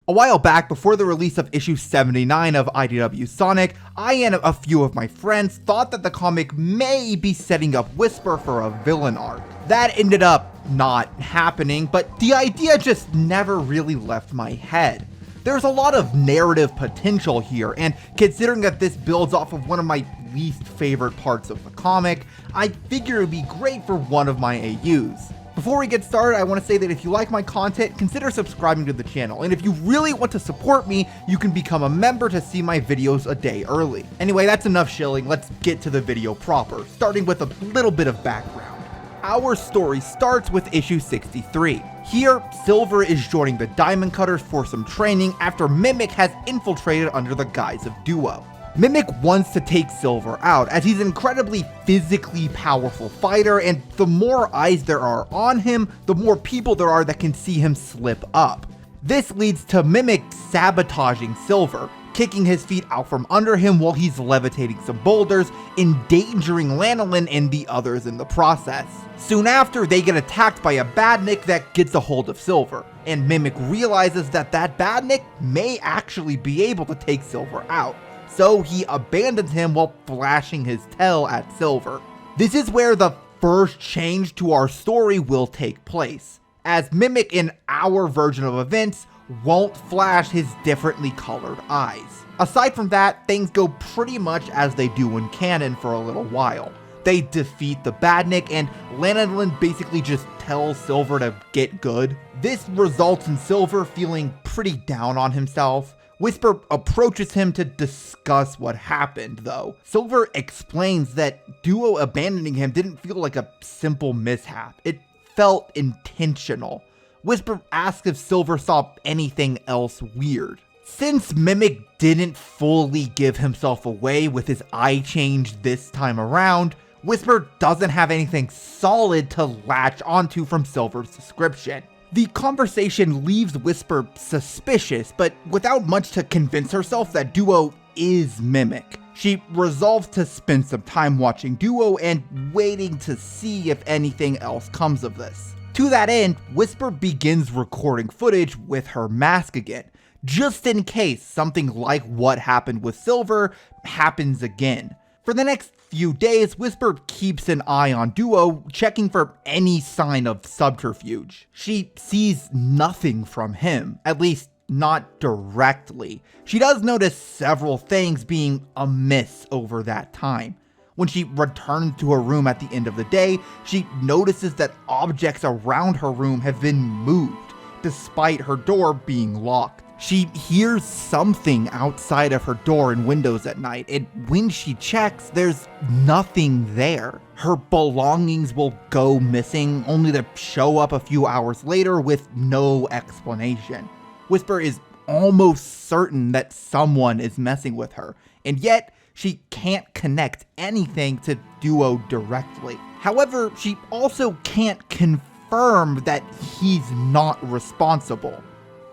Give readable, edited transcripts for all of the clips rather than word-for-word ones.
A while back, before the release of issue 79 of IDW Sonic, I and a few of my friends thought that the comic may be setting up Whisper for a villain arc. That ended up not happening, but the idea just never really left my head. There's a lot of narrative potential here, and considering that this builds off of one of my least favorite parts of the comic, I figure it would be great for one of my AUs. Before we get started, I want to say that if you like my content, consider subscribing to the channel, and if you really want to support me, you can become a member to see my videos a day early. Anyway, that's enough shilling, let's get to the video proper, starting with a little bit of background. Our story starts with issue 63. Here, Silver is joining the Diamond Cutters for some training after Mimic has infiltrated under the guise of Duo. Mimic wants to take Silver out as he's an incredibly physically powerful fighter, and the more eyes there are on him, the more people there are that can see him slip up. This leads to Mimic sabotaging Silver, kicking his feet out from under him while he's levitating some boulders, endangering Lanolin and the others in the process. Soon after, they get attacked by a Badnik that gets a hold of Silver, and Mimic realizes that Badnik may actually be able to take Silver out. So he abandons him while flashing his tail at Silver. This is where the first change to our story will take place, as Mimic in our version of events won't flash his differently colored eyes. Aside from that, things go pretty much as they do in canon for a little while. They defeat the Badnik, and Lanolin basically just tells Silver to get good. This results in Silver feeling pretty down on himself. Whisper approaches him to discuss what happened, though. Silver explains that Duo abandoning him didn't feel like a simple mishap. It felt intentional. Whisper asks if Silver saw anything else weird. Since Mimic didn't fully give himself away with his eye change this time around, Whisper doesn't have anything solid to latch onto from Silver's description. The conversation leaves Whisper suspicious, but without much to convince herself that Duo is Mimic. She resolves to spend some time watching Duo and waiting to see if anything else comes of this. To that end, Whisper begins recording footage with her mask again, just in case something like what happened with Silver happens again. For the next few days, Whisper keeps an eye on Duo, checking for any sign of subterfuge. She sees nothing from him, at least not directly. She does notice several things being amiss over that time. When she returns to her room at the end of the day, she notices that objects around her room have been moved, despite her door being locked. She hears something outside of her door and windows at night, and when she checks, there's nothing there. Her belongings will go missing, only to show up a few hours later with no explanation. Whisper is almost certain that someone is messing with her, and yet she can't connect anything to Duo directly. However, she also can't confirm that he's not responsible.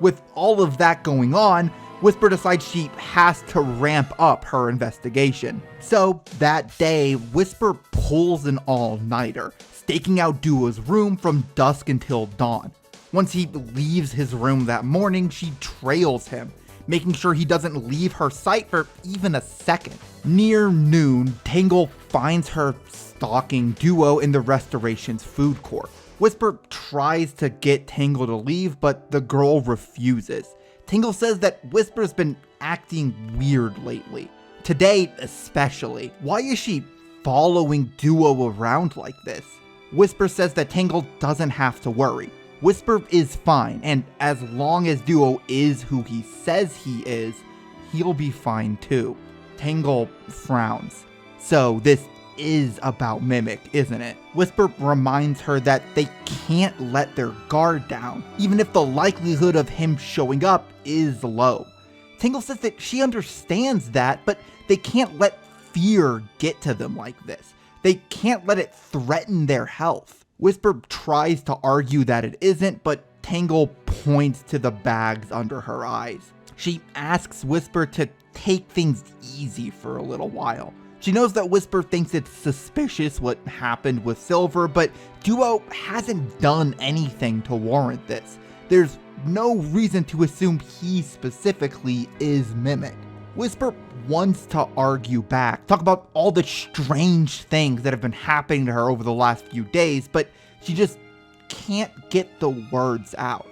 With all of that going on, Whisper decides she has to ramp up her investigation. So that day, Whisper pulls an all-nighter, staking out Duo's room from dusk until dawn. Once he leaves his room that morning, she trails him, making sure he doesn't leave her sight for even a second. Near noon, Tangle finds her stalking Duo in the Restoration's food court. Whisper tries to get Tangle to leave, but the girl refuses. Tangle says that Whisper's been acting weird lately. Today, especially. Why is she following Duo around like this? Whisper says that Tangle doesn't have to worry. Whisper is fine, and as long as Duo is who he says he is, he'll be fine too. Tangle frowns. So this is about Mimic, isn't it? Whisper reminds her that they can't let their guard down, even if the likelihood of him showing up is low. Tangle says that she understands that, but they can't let fear get to them like this. They can't let it threaten their health. Whisper tries to argue that it isn't, but Tangle points to the bags under her eyes. She asks Whisper to take things easy for a little while. She knows that Whisper thinks it's suspicious what happened with Silver, but Duo hasn't done anything to warrant this. There's no reason to assume he specifically is Mimic. Whisper wants to argue back, talk about all the strange things that have been happening to her over the last few days, but she just can't get the words out.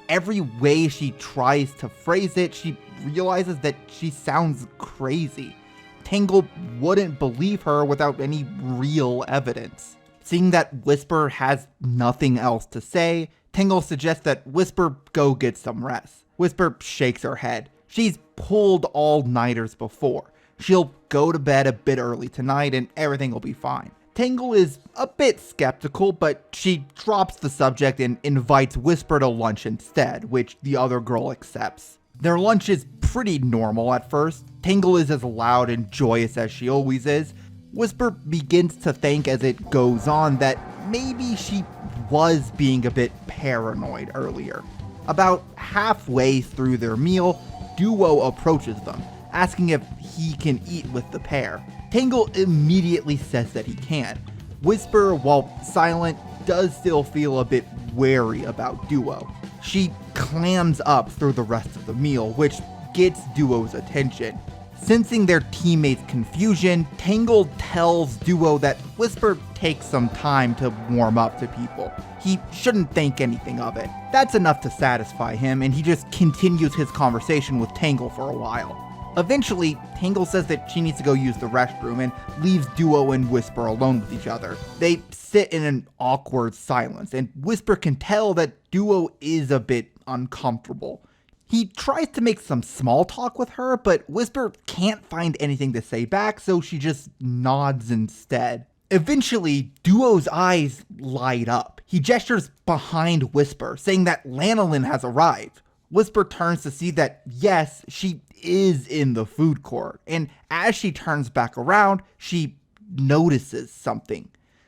Every way she tries to phrase it, she realizes that she sounds crazy. Tangle wouldn't believe her without any real evidence. Seeing that Whisper has nothing else to say, Tangle suggests that Whisper go get some rest. Whisper shakes her head. She's pulled all-nighters before. She'll go to bed a bit early tonight and everything will be fine. Tangle is a bit skeptical, but she drops the subject and invites Whisper to lunch instead, which the other girl accepts. Their lunch is pretty normal at first. Tangle is as loud and joyous as she always is. Whisper begins to think as it goes on that maybe she was being a bit paranoid earlier. About halfway through their meal, Duo approaches them, asking if he can eat with the pair. Tangle immediately says that he can. Whisper, while silent, does still feel a bit wary about Duo. She clams up through the rest of the meal, which gets Duo's attention. Sensing their teammates' confusion, Tangle tells Duo that Whisper takes some time to warm up to people. He shouldn't think anything of it. That's enough to satisfy him, and he just continues his conversation with Tangle for a while. Eventually, Tangle says that she needs to go use the restroom and leaves Duo and Whisper alone with each other. They sit in an awkward silence, and Whisper can tell that Duo is a bit uncomfortable. He tries to make some small talk with her, but Whisper can't find anything to say back, so she just nods instead. Eventually, Duo's eyes light up. He gestures behind Whisper, saying that Lanolin has arrived. Whisper turns to see that, yes, she is in the food court, and as she turns back around, she notices something.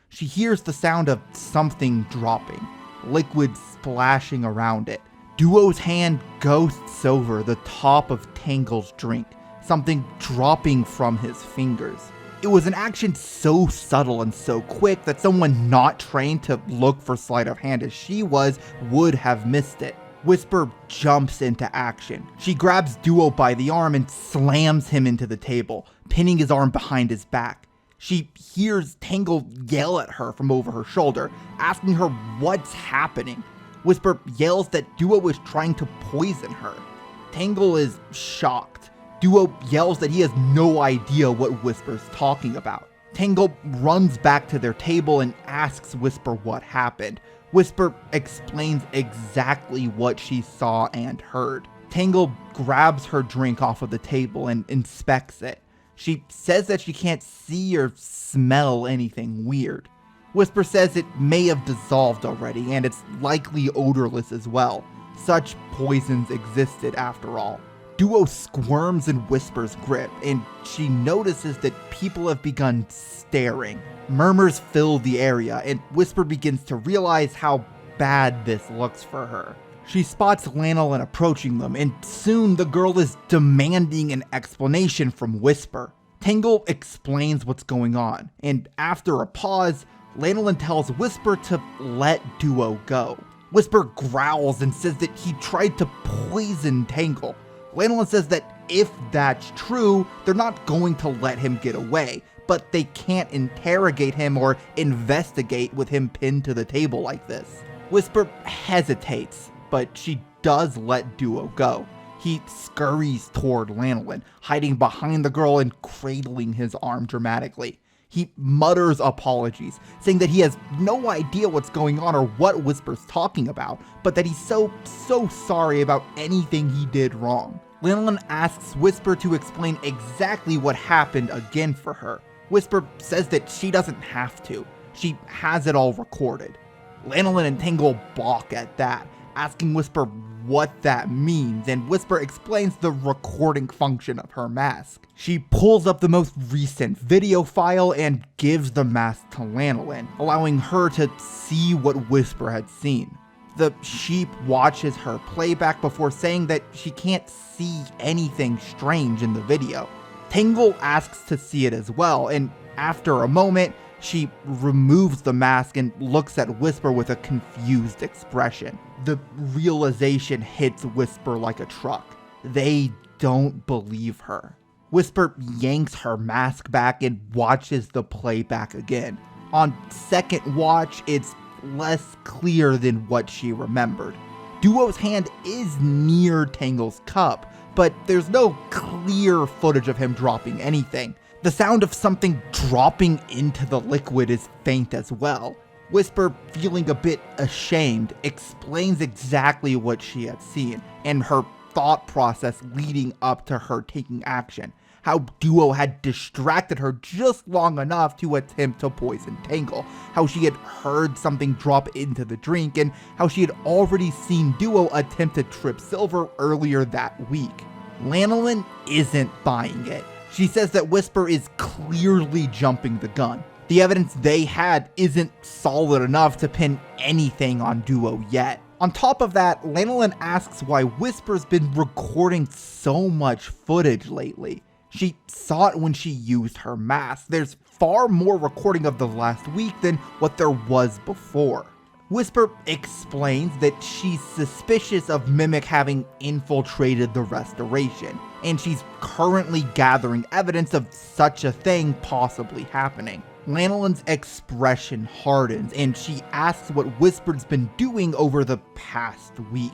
She hears the sound of something dropping, liquid splashing around it. Duo's hand ghosts over the top of Tangle's drink, something dropping from his fingers. It was an action so subtle and so quick that someone not trained to look for sleight of hand as she was would have missed it. Whisper jumps into action. She grabs Duo by the arm and slams him into the table, pinning his arm behind his back. She hears Tangle yell at her from over her shoulder, asking her what's happening. Whisper yells that Duo is trying to poison her. Tangle is shocked. Duo yells that he has no idea what Whisper's talking about. Tangle runs back to their table and asks Whisper what happened. Whisper explains exactly what she saw and heard. Tangle grabs her drink off of the table and inspects it. She says that she can't see or smell anything weird. Whisper says it may have dissolved already, and it's likely odorless as well. Such poisons existed after all. Duo squirms in Whisper's grip, and she notices that people have begun staring. Murmurs fill the area, and Whisper begins to realize how bad this looks for her. She spots Lanolin approaching them, and soon the girl is demanding an explanation from Whisper. Tangle explains what's going on, and after a pause, Lanolin tells Whisper to let Duo go. Whisper growls and says that he tried to poison Tangle. Lanolin says that if that's true, they're not going to let him get away, but they can't interrogate him or investigate with him pinned to the table like this. Whisper hesitates, but she does let Duo go. He scurries toward Lanolin, hiding behind the girl and cradling his arm dramatically. He mutters apologies, saying that he has no idea what's going on or what Whisper's talking about, but that he's so sorry about anything he did wrong. Lanolin asks Whisper to explain exactly what happened again for her. Whisper says that she doesn't have to. She has it all recorded. Lanolin and Tangle balk at that, asking Whisper what that means, and Whisper explains the recording function of her mask. She pulls up the most recent video file and gives the mask to Lanolin, allowing her to see what Whisper had seen. The sheep watches her playback before saying that she can't see anything strange in the video. Tangle asks to see it as well, and after a moment, She removes the mask and looks at Whisper with a confused expression. The realization hits Whisper like a truck. They don't believe her. Whisper yanks her mask back and watches the playback again. On second watch, it's less clear than what she remembered. Duo's hand is near Tangle's cup, but there's no clear footage of him dropping anything. The sound of something dropping into the liquid is faint as well. Whisper, feeling a bit ashamed, explains exactly what she had seen and her thought process leading up to her taking action. How Duo had distracted her just long enough to attempt to poison Tangle, how she had heard something drop into the drink, and how she had already seen Duo attempt to trip Silver earlier that week. Lanolin isn't buying it. She says that Whisper is clearly jumping the gun. The evidence they had isn't solid enough to pin anything on Duo yet. On top of that, Lanolin asks why Whisper's been recording so much footage lately. She saw it when she used her mask. There's far more recording of the last week than what there was before. Whisper explains that she's suspicious of Mimic having infiltrated the Restoration, and she's currently gathering evidence of such a thing possibly happening. Lanolin's expression hardens, and she asks what Whisper's been doing over the past week.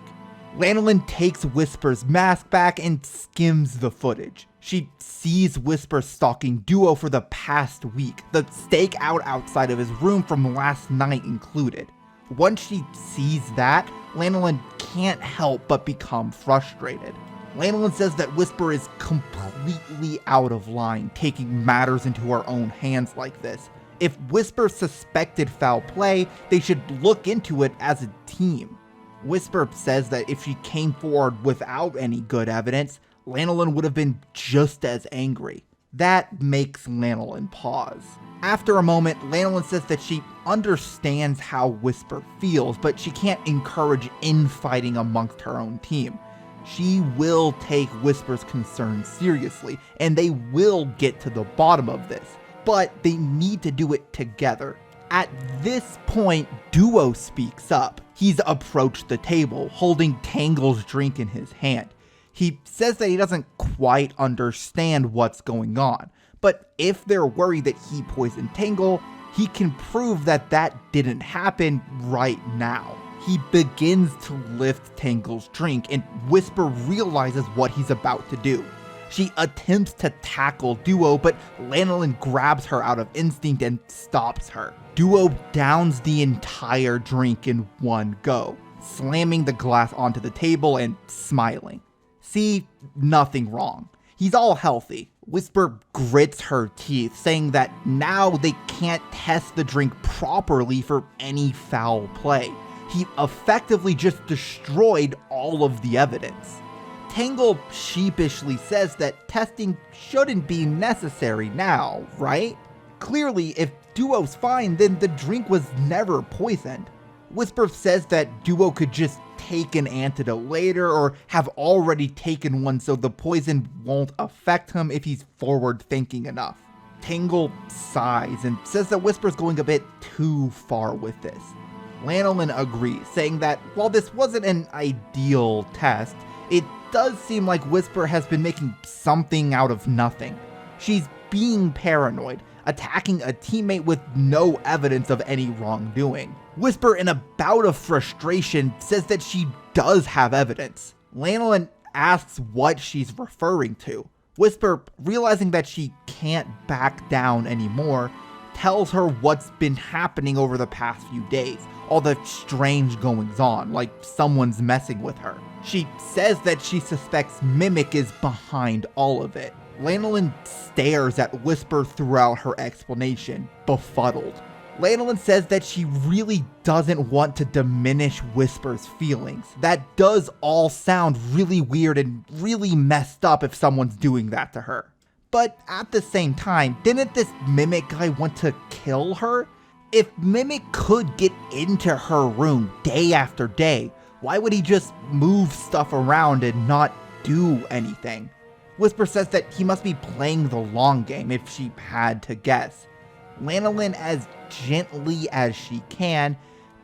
Lanolin takes Whisper's mask back and skims the footage. She sees Whisper stalking Duo for the past week, the stakeout outside of his room from last night included. Once she sees that, Lanolin can't help but become frustrated. Lanolin says that Whisper is completely out of line, taking matters into her own hands like this. If Whisper suspected foul play, they should look into it as a team. Whisper says that if she came forward without any good evidence, Lanolin would have been just as angry. That makes Lanolin pause. After a moment, Lanolin says that she understands how Whisper feels, but she can't encourage infighting amongst her own team. She will take Whisper's concerns seriously, and they will get to the bottom of this, but they need to do it together. At this point, Duo speaks up. He's approached the table, holding Tangle's drink in his hand. He says that he doesn't quite understand what's going on, but if they're worried that he poisoned Tangle, he can prove that that didn't happen right now. He begins to lift Tangle's drink, and Whisper realizes what he's about to do. She attempts to tackle Duo, but Lanolin grabs her out of instinct and stops her. Duo downs the entire drink in one go, slamming the glass onto the table and smiling. See, nothing wrong. He's all healthy. Whisper grits her teeth, saying that now they can't test the drink properly for any foul play. He effectively just destroyed all of the evidence. Tangle sheepishly says that testing shouldn't be necessary now, right? Clearly, if Duo's fine, then the drink was never poisoned. Whisper says that Duo could just take an antidote later or have already taken one so the poison won't affect him if he's forward thinking enough. Tangle sighs and says that Whisper's going a bit too far with this. Lanolin agrees, saying that while this wasn't an ideal test, it does seem like Whisper has been making something out of nothing. She's being paranoid, attacking a teammate with no evidence of any wrongdoing. Whisper, in a bout of frustration, says that she does have evidence. Lanolin asks what she's referring to. Whisper, realizing that she can't back down anymore, tells her what's been happening over the past few days, all the strange goings on, like someone's messing with her. She says that she suspects Mimic is behind all of it. Lanolin stares at Whisper throughout her explanation, befuddled. Lanolin says that she really doesn't want to diminish Whisper's feelings. That does all sound really weird and really messed up if someone's doing that to her. But at the same time, didn't this Mimic guy want to kill her? If Mimic could get into her room day after day, why would he just move stuff around and not do anything? Whisper says that he must be playing the long game if she had to guess. Lanolin, as gently as she can,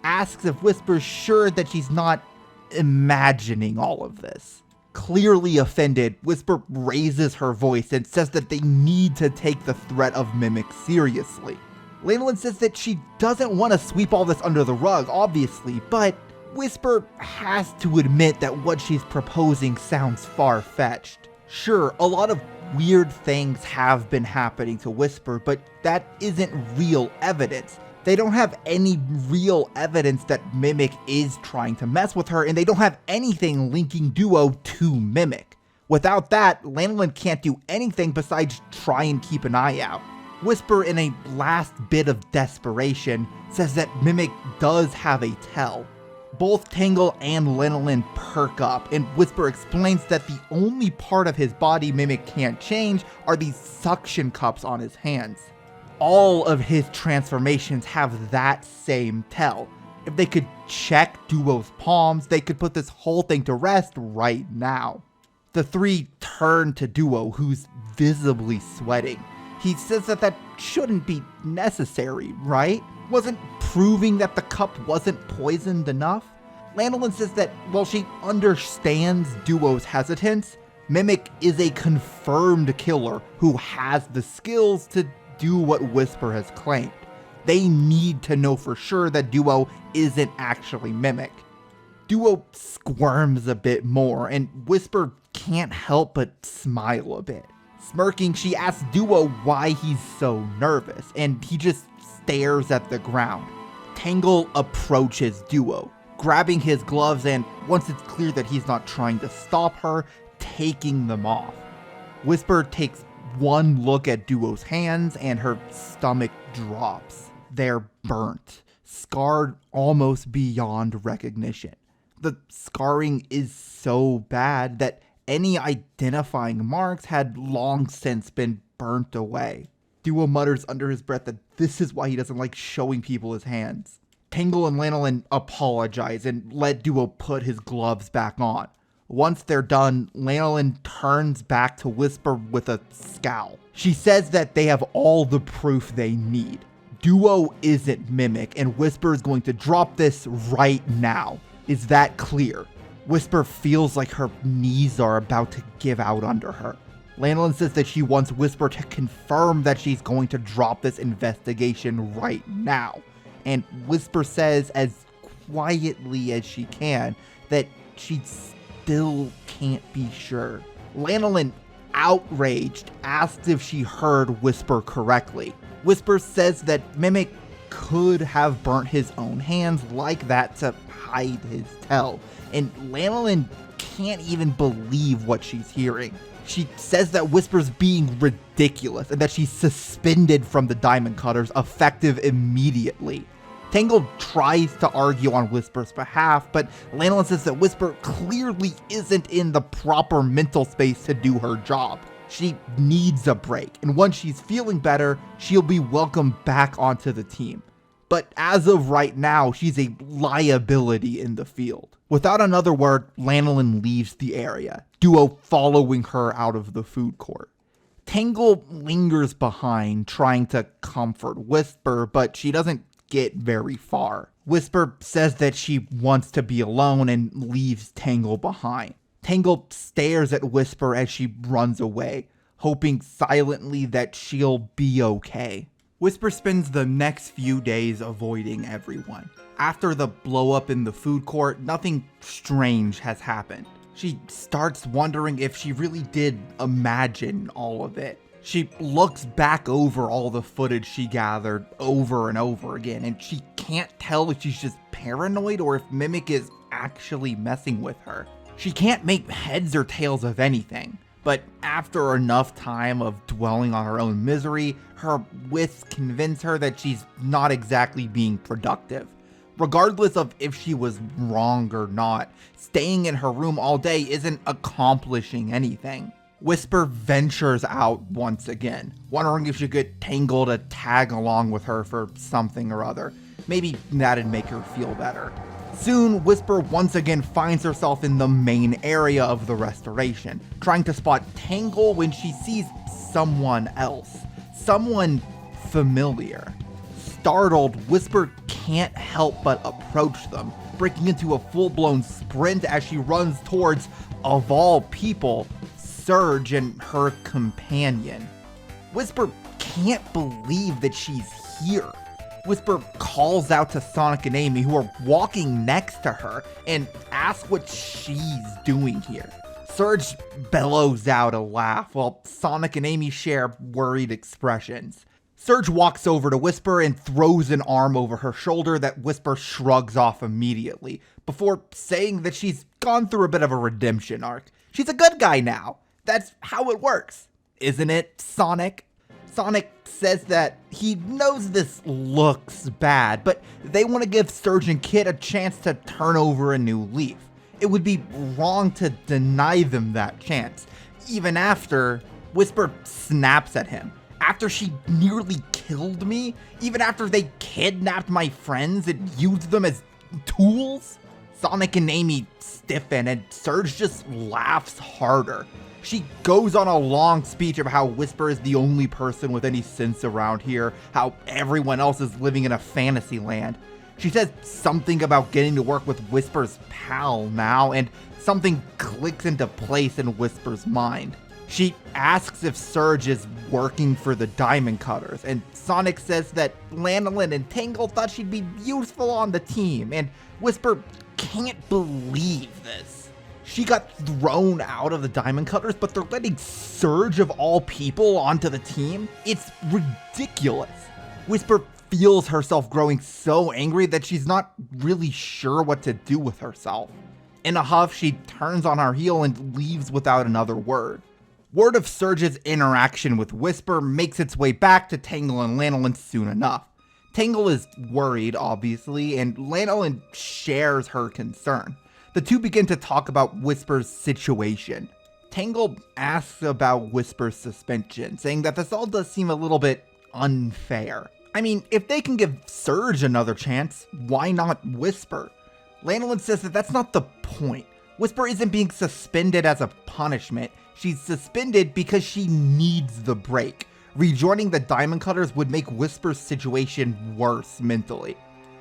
asks if Whisper's sure that she's not imagining all of this. Clearly offended, Whisper raises her voice and says that they need to take the threat of Mimic seriously. Lanolin says that she doesn't want to sweep all this under the rug, obviously, but Whisper has to admit that what she's proposing sounds far-fetched. Sure, a lot of weird things have been happening to Whisper, but that isn't real evidence. They don't have any real evidence that Mimic is trying to mess with her, and they don't have anything linking Duo to Mimic. Without that, Lanolin can't do anything besides try and keep an eye out. Whisper, in a last bit of desperation, says that Mimic does have a tell. Both Tangle and Lanolin perk up, and Whisper explains that the only part of his body Mimic can't change are these suction cups on his hands. All of his transformations have that same tell. If they could check Duo's palms, they could put this whole thing to rest right now. The three turn to Duo, who's visibly sweating. He says that shouldn't be necessary, right? Wasn't proving that the cup wasn't poisoned enough? Lanolin says that while she understands Duo's hesitance, Mimic is a confirmed killer who has the skills to do what Whisper has claimed. They need to know for sure that Duo isn't actually Mimic. Duo squirms a bit more, and Whisper can't help but smile a bit. Smirking, she asks Duo why he's so nervous, and he just stares at the ground. Tangle approaches Duo, grabbing his gloves, and once it's clear that he's not trying to stop her, taking them off. Whisper takes one look at Duo's hands, and her stomach drops. They're burnt, scarred almost beyond recognition. The scarring is so bad that any identifying marks had long since been burnt away. Duo mutters under his breath that this is why he doesn't like showing people his hands. Tangle and Lanolin apologize and let Duo put his gloves back on. Once they're done, Lanolin turns back to Whisper with a scowl. She says that they have all the proof they need. Duo isn't Mimic, and Whisper is going to drop this right now. Is that clear? Whisper feels like her knees are about to give out under her. Lanolin says that she wants Whisper to confirm that she's going to drop this investigation right now. And Whisper says, as quietly as she can, that she still can't be sure. Lanolin, outraged, asks if she heard Whisper correctly. Whisper says that Mimic could have burnt his own hands like that to hide his tell, and Lanolin can't even believe what she's hearing. She says that Whisper's being ridiculous and that she's suspended from the Diamond Cutters, effective immediately. Tangle tries to argue on Whisper's behalf, but Lanolin says that Whisper clearly isn't in the proper mental space to do her job. She needs a break, and once she's feeling better, she'll be welcomed back onto the team. But as of right now, she's a liability in the field. Without another word, Lanolin leaves the area, Duo following her out of the food court. Tangle lingers behind, trying to comfort Whisper, but she doesn't get very far. Whisper says that she wants to be alone and leaves Tangle behind. Tangle stares at Whisper as she runs away, hoping silently that she'll be okay. Whisper spends the next few days avoiding everyone. After the blow up in the food court, nothing strange has happened. She starts wondering if she really did imagine all of it. She looks back over all the footage she gathered over and over again, and she can't tell if she's just paranoid or if Mimic is actually messing with her. She can't make heads or tails of anything. But after enough time of dwelling on her own misery, her wits convince her that she's not exactly being productive. Regardless of if she was wrong or not, staying in her room all day isn't accomplishing anything. Whisper ventures out once again, wondering if she could Tangle to tag along with her for something or other. Maybe that'd make her feel better. Soon, Whisper once again finds herself in the main area of the restoration, trying to spot Tangle when she sees someone else. Someone familiar. Startled, Whisper can't help but approach them, breaking into a full-blown sprint as she runs towards, of all people, Surge and her companion. Whisper can't believe that she's here. Whisper calls out to Sonic and Amy, who are walking next to her, and asks what she's doing here. Surge bellows out a laugh while Sonic and Amy share worried expressions. Surge walks over to Whisper and throws an arm over her shoulder that Whisper shrugs off immediately, before saying that she's gone through a bit of a redemption arc. She's a good guy now. That's how it works. Isn't it, Sonic? Sonic says that he knows this looks bad, but they want to give Surge and Kid a chance to turn over a new leaf. It would be wrong to deny them that chance, even after Whisper snaps at him. After she nearly killed me, even after they kidnapped my friends and used them as tools? Sonic and Amy stiffen and Surge just laughs harder. She goes on a long speech of how Whisper is the only person with any sense around here, how everyone else is living in a fantasy land. She says something about getting to work with Whisper's pal now, and something clicks into place in Whisper's mind. She asks if Surge is working for the Diamond Cutters, and Sonic says that Lanolin and Tangle thought she'd be useful on the team, and Whisper can't believe this. She got thrown out of the Diamond Cutters, but they're letting Surge of all people onto the team? It's ridiculous. Whisper feels herself growing so angry that she's not really sure what to do with herself. In a huff, she turns on her heel and leaves without another word. Word of Surge's interaction with Whisper makes its way back to Tangle and Lanolin soon enough. Tangle is worried, obviously, and Lanolin shares her concern. The two begin to talk about Whisper's situation. Tangle asks about Whisper's suspension, saying that this all does seem a little bit unfair. I mean, if they can give Surge another chance, why not Whisper? Lanolin says that that's not the point. Whisper isn't being suspended as a punishment. She's suspended because she needs the break. Rejoining the Diamond Cutters would make Whisper's situation worse mentally.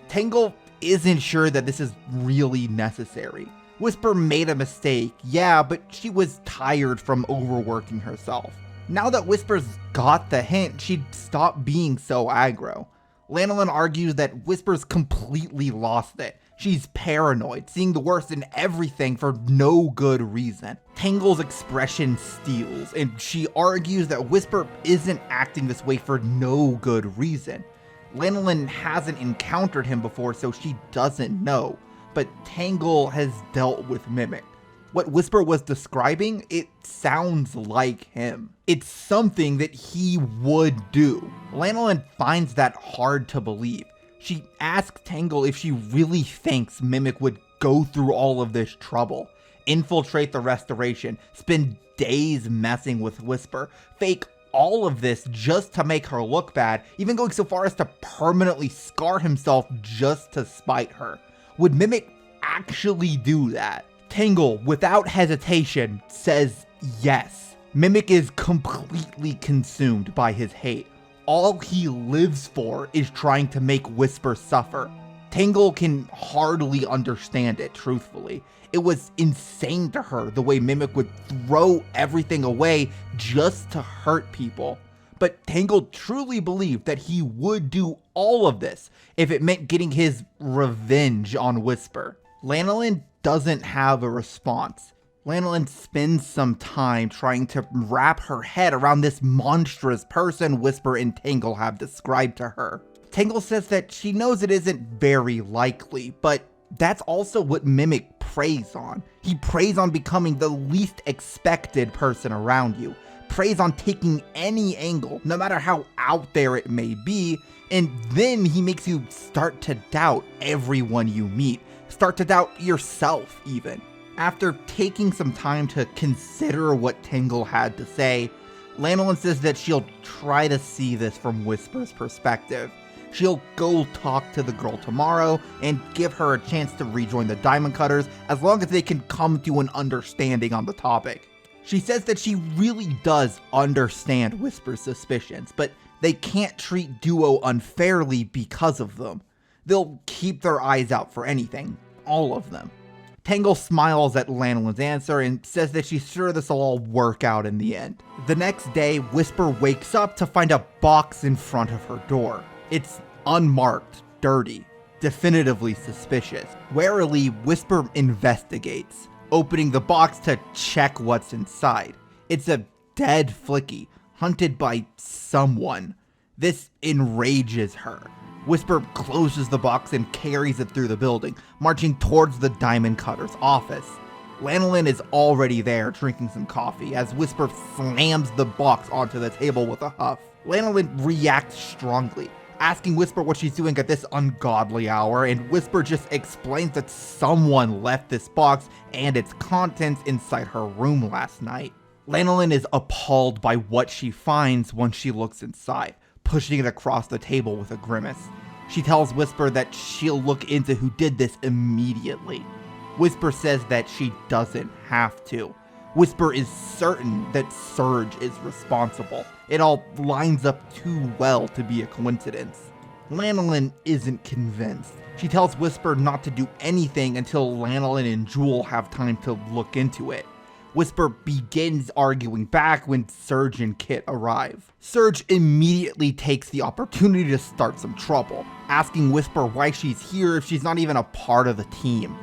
Tangle isn't sure that this is really necessary. Whisper made a mistake, yeah, but she was tired from overworking herself. Now that Whisper's got the hint, she'd stop being so aggro. Lanolin argues that Whisper's completely lost it. She's paranoid, seeing the worst in everything for no good reason. Tangle's expression steals, and she argues that Whisper isn't acting this way for no good reason. Lanolin hasn't encountered him before, so she doesn't know, but Tangle has dealt with Mimic. What Whisper was describing, it sounds like him. It's something that he would do. Lanolin finds that hard to believe. She asks Tangle if she really thinks Mimic would go through all of this trouble, infiltrate the Restoration, spend days messing with Whisper, fake all of this just to make her look bad, even going so far as to permanently scar himself just to spite her. Would Mimic actually do that? Tangle, without hesitation, says yes. Mimic is completely consumed by his hate. All he lives for is trying to make Whisper suffer. Tangle can hardly understand it, truthfully. It was insane to her the way Mimic would throw everything away just to hurt people. But Tangle truly believed that he would do all of this if it meant getting his revenge on Whisper. Lanolin doesn't have a response. Lanolin spends some time trying to wrap her head around this monstrous person Whisper and Tangle have described to her. Tangle says that she knows it isn't very likely, but that's also what Mimic preys on. He preys on becoming the least expected person around you, preys on taking any angle, no matter how out there it may be, and then he makes you start to doubt everyone you meet, start to doubt yourself even. After taking some time to consider what Tangle had to say, Lanolin says that she'll try to see this from Whisper's perspective. She'll go talk to the girl tomorrow and give her a chance to rejoin the Diamond Cutters as long as they can come to an understanding on the topic. She says that she really does understand Whisper's suspicions, but They can't treat Duo unfairly because of them. They'll keep their eyes out for anything, all of them. Tangle smiles at Lanolin's answer and says that she's sure this will all work out in the end. The next day, Whisper wakes up to find a box in front of her door. It's unmarked, dirty, definitively suspicious. Warily, Whisper investigates, opening the box to check what's inside. It's a dead Flicky, hunted by someone. This enrages her. Whisper closes the box and carries it through the building, marching towards the Diamond Cutter's office. Lanolin is already there drinking some coffee as Whisper slams the box onto the table with a huff. Lanolin reacts strongly, asking Whisper what she's doing at this ungodly hour, and Whisper just explains that someone left this box and its contents inside her room last night. Lanolin is appalled by what she finds once she looks inside, pushing it across the table with a grimace. She tells Whisper that she'll look into who did this immediately. Whisper says that she doesn't have to. Whisper is certain that Surge is responsible. It all lines up too well to be a coincidence. Lanolin isn't convinced. She tells Whisper not to do anything until Lanolin and Jewel have time to look into it. Whisper begins arguing back when Surge and Kit arrive. Surge immediately takes the opportunity to start some trouble, asking Whisper why she's here if she's not even a part of the team.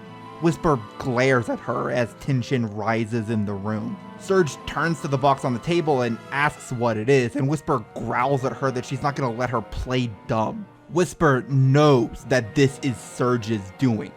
Whisper glares at her as tension rises in the room. Surge turns to the box on the table and asks what it is, and Whisper growls at her that she's not going to let her play dumb. Whisper knows that this is Surge's doing.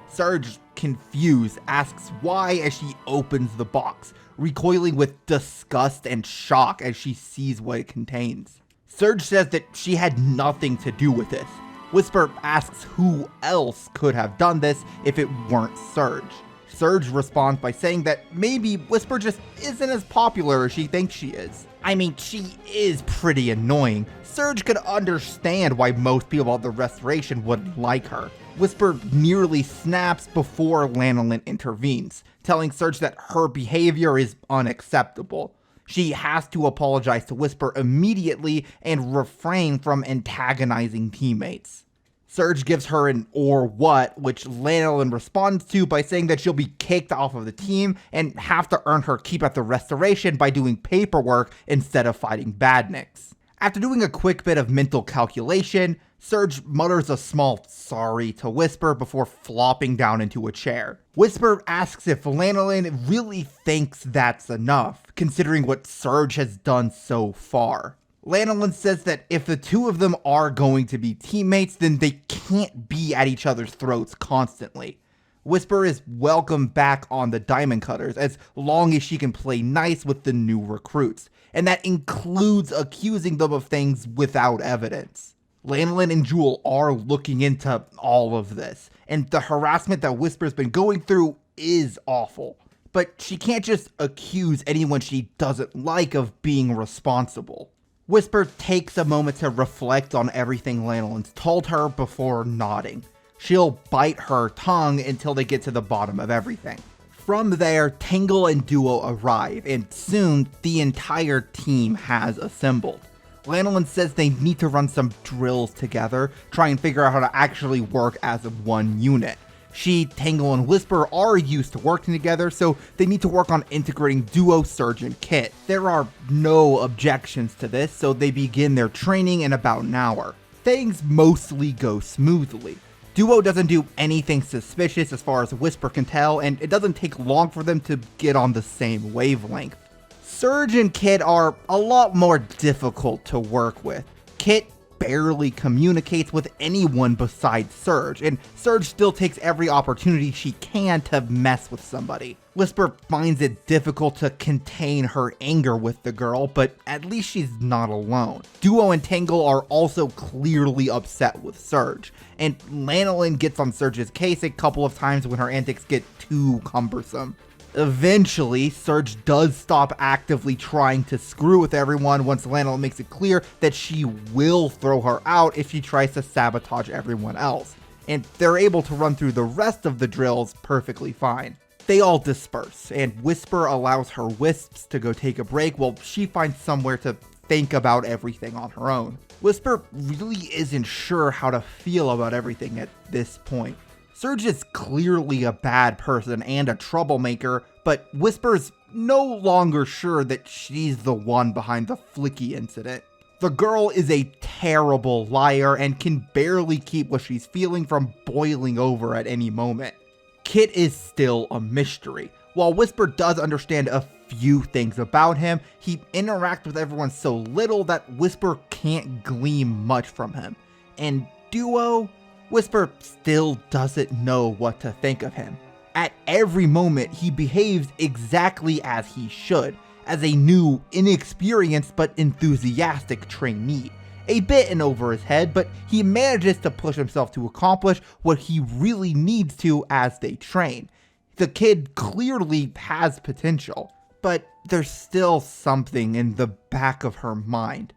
Surge, confused, asks why as she opens the box, recoiling with disgust and shock as she sees what it contains. Surge says that she had nothing to do with this. Whisper asks who else could have done this if it weren't Surge. Surge responds by saying that maybe Whisper just isn't as popular as she thinks she is. I mean, she is pretty annoying. Surge could understand why most people at the Restoration wouldn't like her. Whisper nearly snaps before Lanolin intervenes, telling Surge that her behavior is unacceptable. She has to apologize to Whisper immediately and refrain from antagonizing teammates. Surge gives her an "or what," which Lanolin responds to by saying that she'll be kicked off of the team and have to earn her keep at the Restoration by doing paperwork instead of fighting badniks. After doing a quick bit of mental calculation, Surge mutters a small sorry to Whisper before flopping down into a chair. Whisper asks if Lanolin really thinks that's enough, considering what Surge has done so far. Lanolin says that if the two of them are going to be teammates, then they can't be at each other's throats constantly. Whisper is welcome back on the Diamond Cutters as long as she can play nice with the new recruits, and that includes accusing them of things without evidence. Lanolin and Jewel are looking into all of this, and the harassment that Whisper's been going through is awful. But she can't just accuse anyone she doesn't like of being responsible. Whisper takes a moment to reflect on everything Lanolin's told her before nodding. She'll bite her tongue until they get to the bottom of everything. From there, Tangle and Duo arrive, and soon the entire team has assembled. Lanolin says they need to run some drills together, try and figure out how to actually work as one unit. She, Tangle, and Whisper are used to working together, so they need to work on integrating Duo, Surge, and Kit. There are no objections to this, so they begin their training in about an hour. Things mostly go smoothly. Duo doesn't do anything suspicious as far as Whisper can tell, and it doesn't take long for them to get on the same wavelength. Surge and Kit are a lot more difficult to work with. Kit barely communicates with anyone besides Surge, and Surge still takes every opportunity she can to mess with somebody. Whisper finds it difficult to contain her anger with the girl, but at least she's not alone. Duo and Tangle are also clearly upset with Surge, and Lanolin gets on Surge's case a couple of times when her antics get too cumbersome. Eventually, Surge does stop actively trying to screw with everyone once Lanolin makes it clear that she will throw her out if she tries to sabotage everyone else, and they're able to run through the rest of the drills perfectly fine. They all disperse, and Whisper allows her wisps to go take a break while she finds somewhere to think about everything on her own. Whisper really isn't sure how to feel about everything at this point. Serge is clearly a bad person and a troublemaker, but Whisper's no longer sure that she's the one behind the Flicky incident. The girl is a terrible liar and can barely keep what she's feeling from boiling over at any moment. Kit is still a mystery. While Whisper does understand a few things about him, he interacts with everyone so little that Whisper can't glean much from him. And Duo? Whisper still doesn't know what to think of him. At every moment, he behaves exactly as he should, as a new, inexperienced but enthusiastic trainee. A bit in over his head, but he manages to push himself to accomplish what he really needs to as they train. The kid clearly has potential, but there's still something in the back of her mind.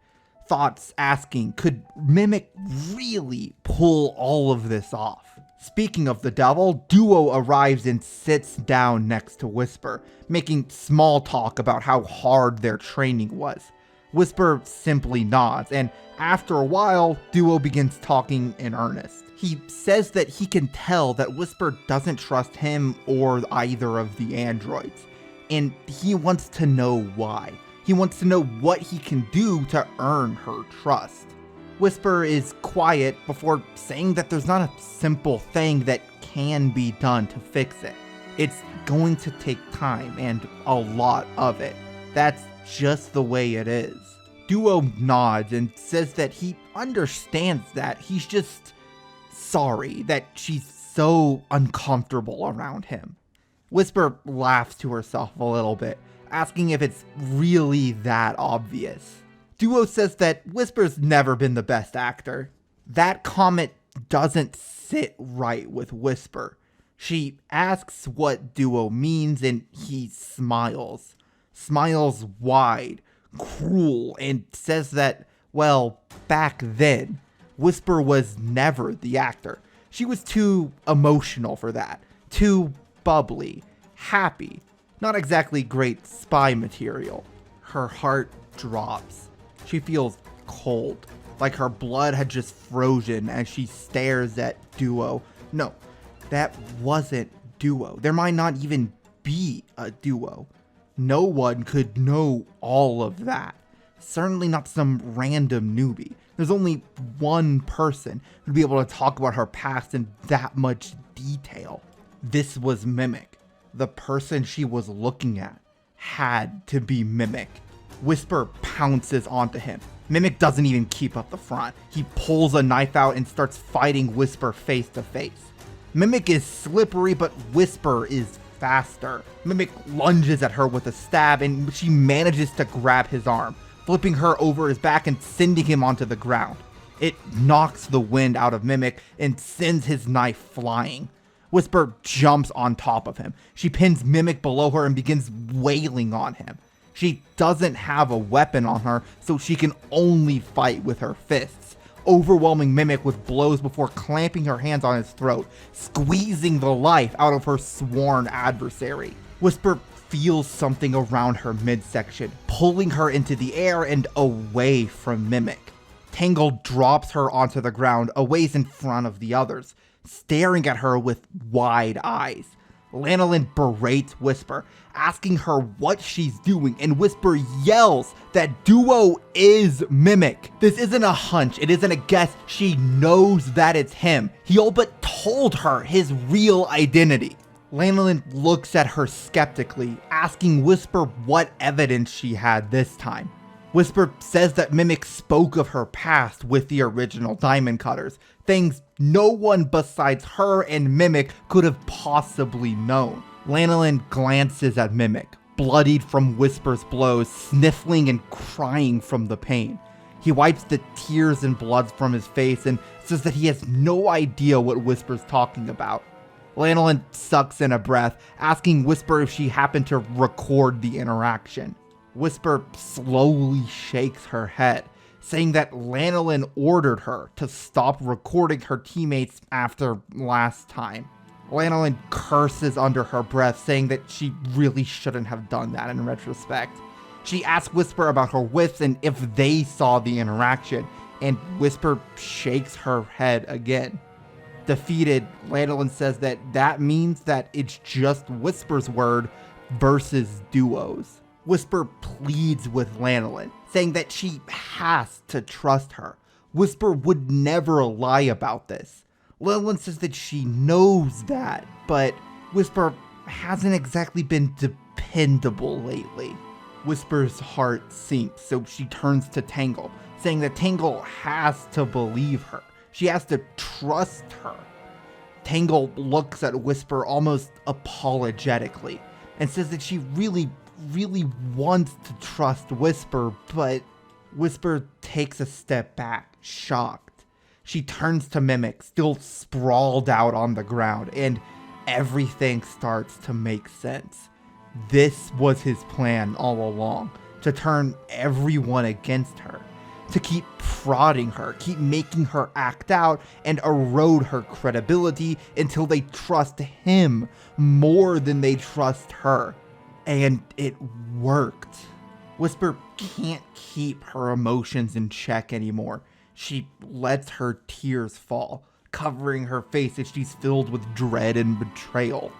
Thoughts asking, could Mimic really pull all of this off? Speaking of the devil, Duo arrives and sits down next to Whisper, making small talk about how hard their training was. Whisper simply nods, and after a while, Duo begins talking in earnest. He says that he can tell that Whisper doesn't trust him or either of the androids, and he wants to know why. He wants to know what he can do to earn her trust. Whisper is quiet before saying that there's not a simple thing that can be done to fix it. It's going to take time and a lot of it. That's just the way it is. Duo nods and says that he understands that. He's just sorry that she's so uncomfortable around him. Whisper laughs to herself a little bit, asking if it's really that obvious. Duo says that Whisper's never been the best actor. That comment doesn't sit right with Whisper. She asks what Duo means and he smiles. Smiles wide, cruel, and says that, well, back then, Whisper was never the actor. She was too emotional for that. Too bubbly, happy. Not exactly great spy material. Her heart drops. She feels cold, like her blood had just frozen as she stares at Duo. No, that wasn't Duo. There might not even be a Duo. No one could know all of that. Certainly not some random newbie. There's only one person who'd be able to talk about her past in that much detail. This was Mimic. The person she was looking at had to be Mimic. Whisper pounces onto him. Mimic doesn't even keep up the front. He pulls a knife out and starts fighting Whisper face to face. Mimic is slippery, but Whisper is faster. Mimic lunges at her with a stab, and she manages to grab his arm, flipping her over his back and sending him onto the ground. It knocks the wind out of Mimic and sends his knife flying. Whisper jumps on top of him. She pins Mimic below her and begins wailing on him. She doesn't have a weapon on her, so she can only fight with her fists, overwhelming Mimic with blows before clamping her hands on his throat, squeezing the life out of her sworn adversary. Whisper feels something around her midsection, pulling her into the air and away from Mimic. Tangle drops her onto the ground, a ways in front of the others, staring at her with wide eyes. Lanolin berates Whisper, asking her what she's doing, and Whisper yells that Duo is Mimic. This isn't a hunch, it isn't a guess, she knows that it's him. He all but told her his real identity. Lanolin looks at her skeptically, asking Whisper what evidence she had this time. Whisper says that Mimic spoke of her past with the original Diamond Cutters, things no one besides her and Mimic could have possibly known. Lanolin glances at Mimic, bloodied from Whisper's blows, sniffling and crying from the pain. He wipes the tears and blood from his face and says that he has no idea what Whisper's talking about. Lanolin sucks in a breath, asking Whisper if she happened to record the interaction. Whisper slowly shakes her head, saying that Lanolin ordered her to stop recording her teammates after last time. Lanolin curses under her breath, saying that she really shouldn't have done that in retrospect. She asks Whisper about her wisps and if they saw the interaction, and Whisper shakes her head again. Defeated, Lanolin says that means that it's just Whisper's word versus Duo's. Whisper pleads with Lanolin, saying that she has to trust her. Whisper would never lie about this. Lanolin says that she knows that, but Whisper hasn't exactly been dependable lately. Whisper's heart sinks, so she turns to Tangle, saying that Tangle has to believe her. She has to trust her. Tangle looks at Whisper almost apologetically and says that she really wants to trust Whisper, but Whisper takes a step back, shocked. She turns to Mimic, still sprawled out on the ground, and everything starts to make sense. This was his plan all along, to turn everyone against her, to keep prodding her, keep making her act out, and erode her credibility until they trust him more than they trust her. And it worked. Whisper can't keep her emotions in check anymore. She lets her tears fall, covering her face as she's filled with dread and betrayal.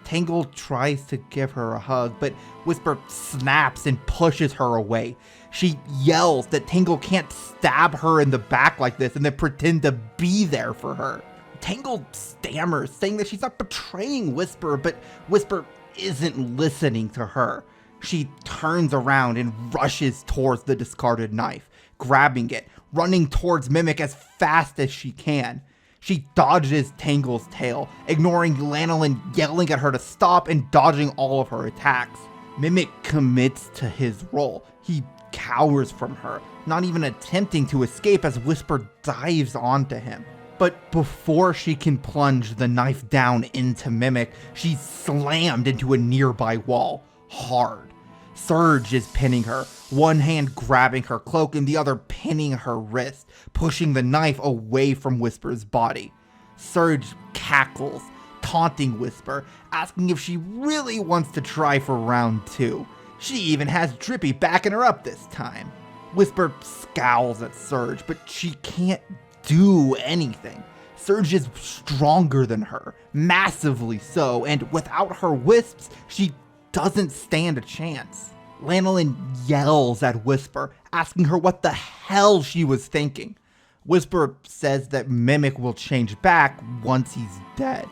Tangle tries to give her a hug, but Whisper snaps and pushes her away. She yells that Tangle can't stab her in the back like this and then pretend to be there for her. Tangle stammers, saying that she's not betraying Whisper, but Whisper isn't listening to her. She turns around and rushes towards the discarded knife, grabbing it, running towards Mimic as fast as she can. She dodges Tangle's tail, ignoring Lanolin yelling at her to stop and dodging all of her attacks. Mimic commits to his role. He cowers from her, not even attempting to escape as Whisper dives onto him. But before she can plunge the knife down into Mimic, she's slammed into a nearby wall, hard. Surge is pinning her, one hand grabbing her cloak and the other pinning her wrist, pushing the knife away from Whisper's body. Surge cackles, taunting Whisper, asking if she really wants to try for round 2. She even has Drippy backing her up this time. Whisper scowls at Surge, but she can't do anything. Surge is stronger than her, massively so, and without her wisps, she doesn't stand a chance. Lanolin yells at Whisper, asking her what the hell she was thinking. Whisper says that Mimic will change back once he's dead.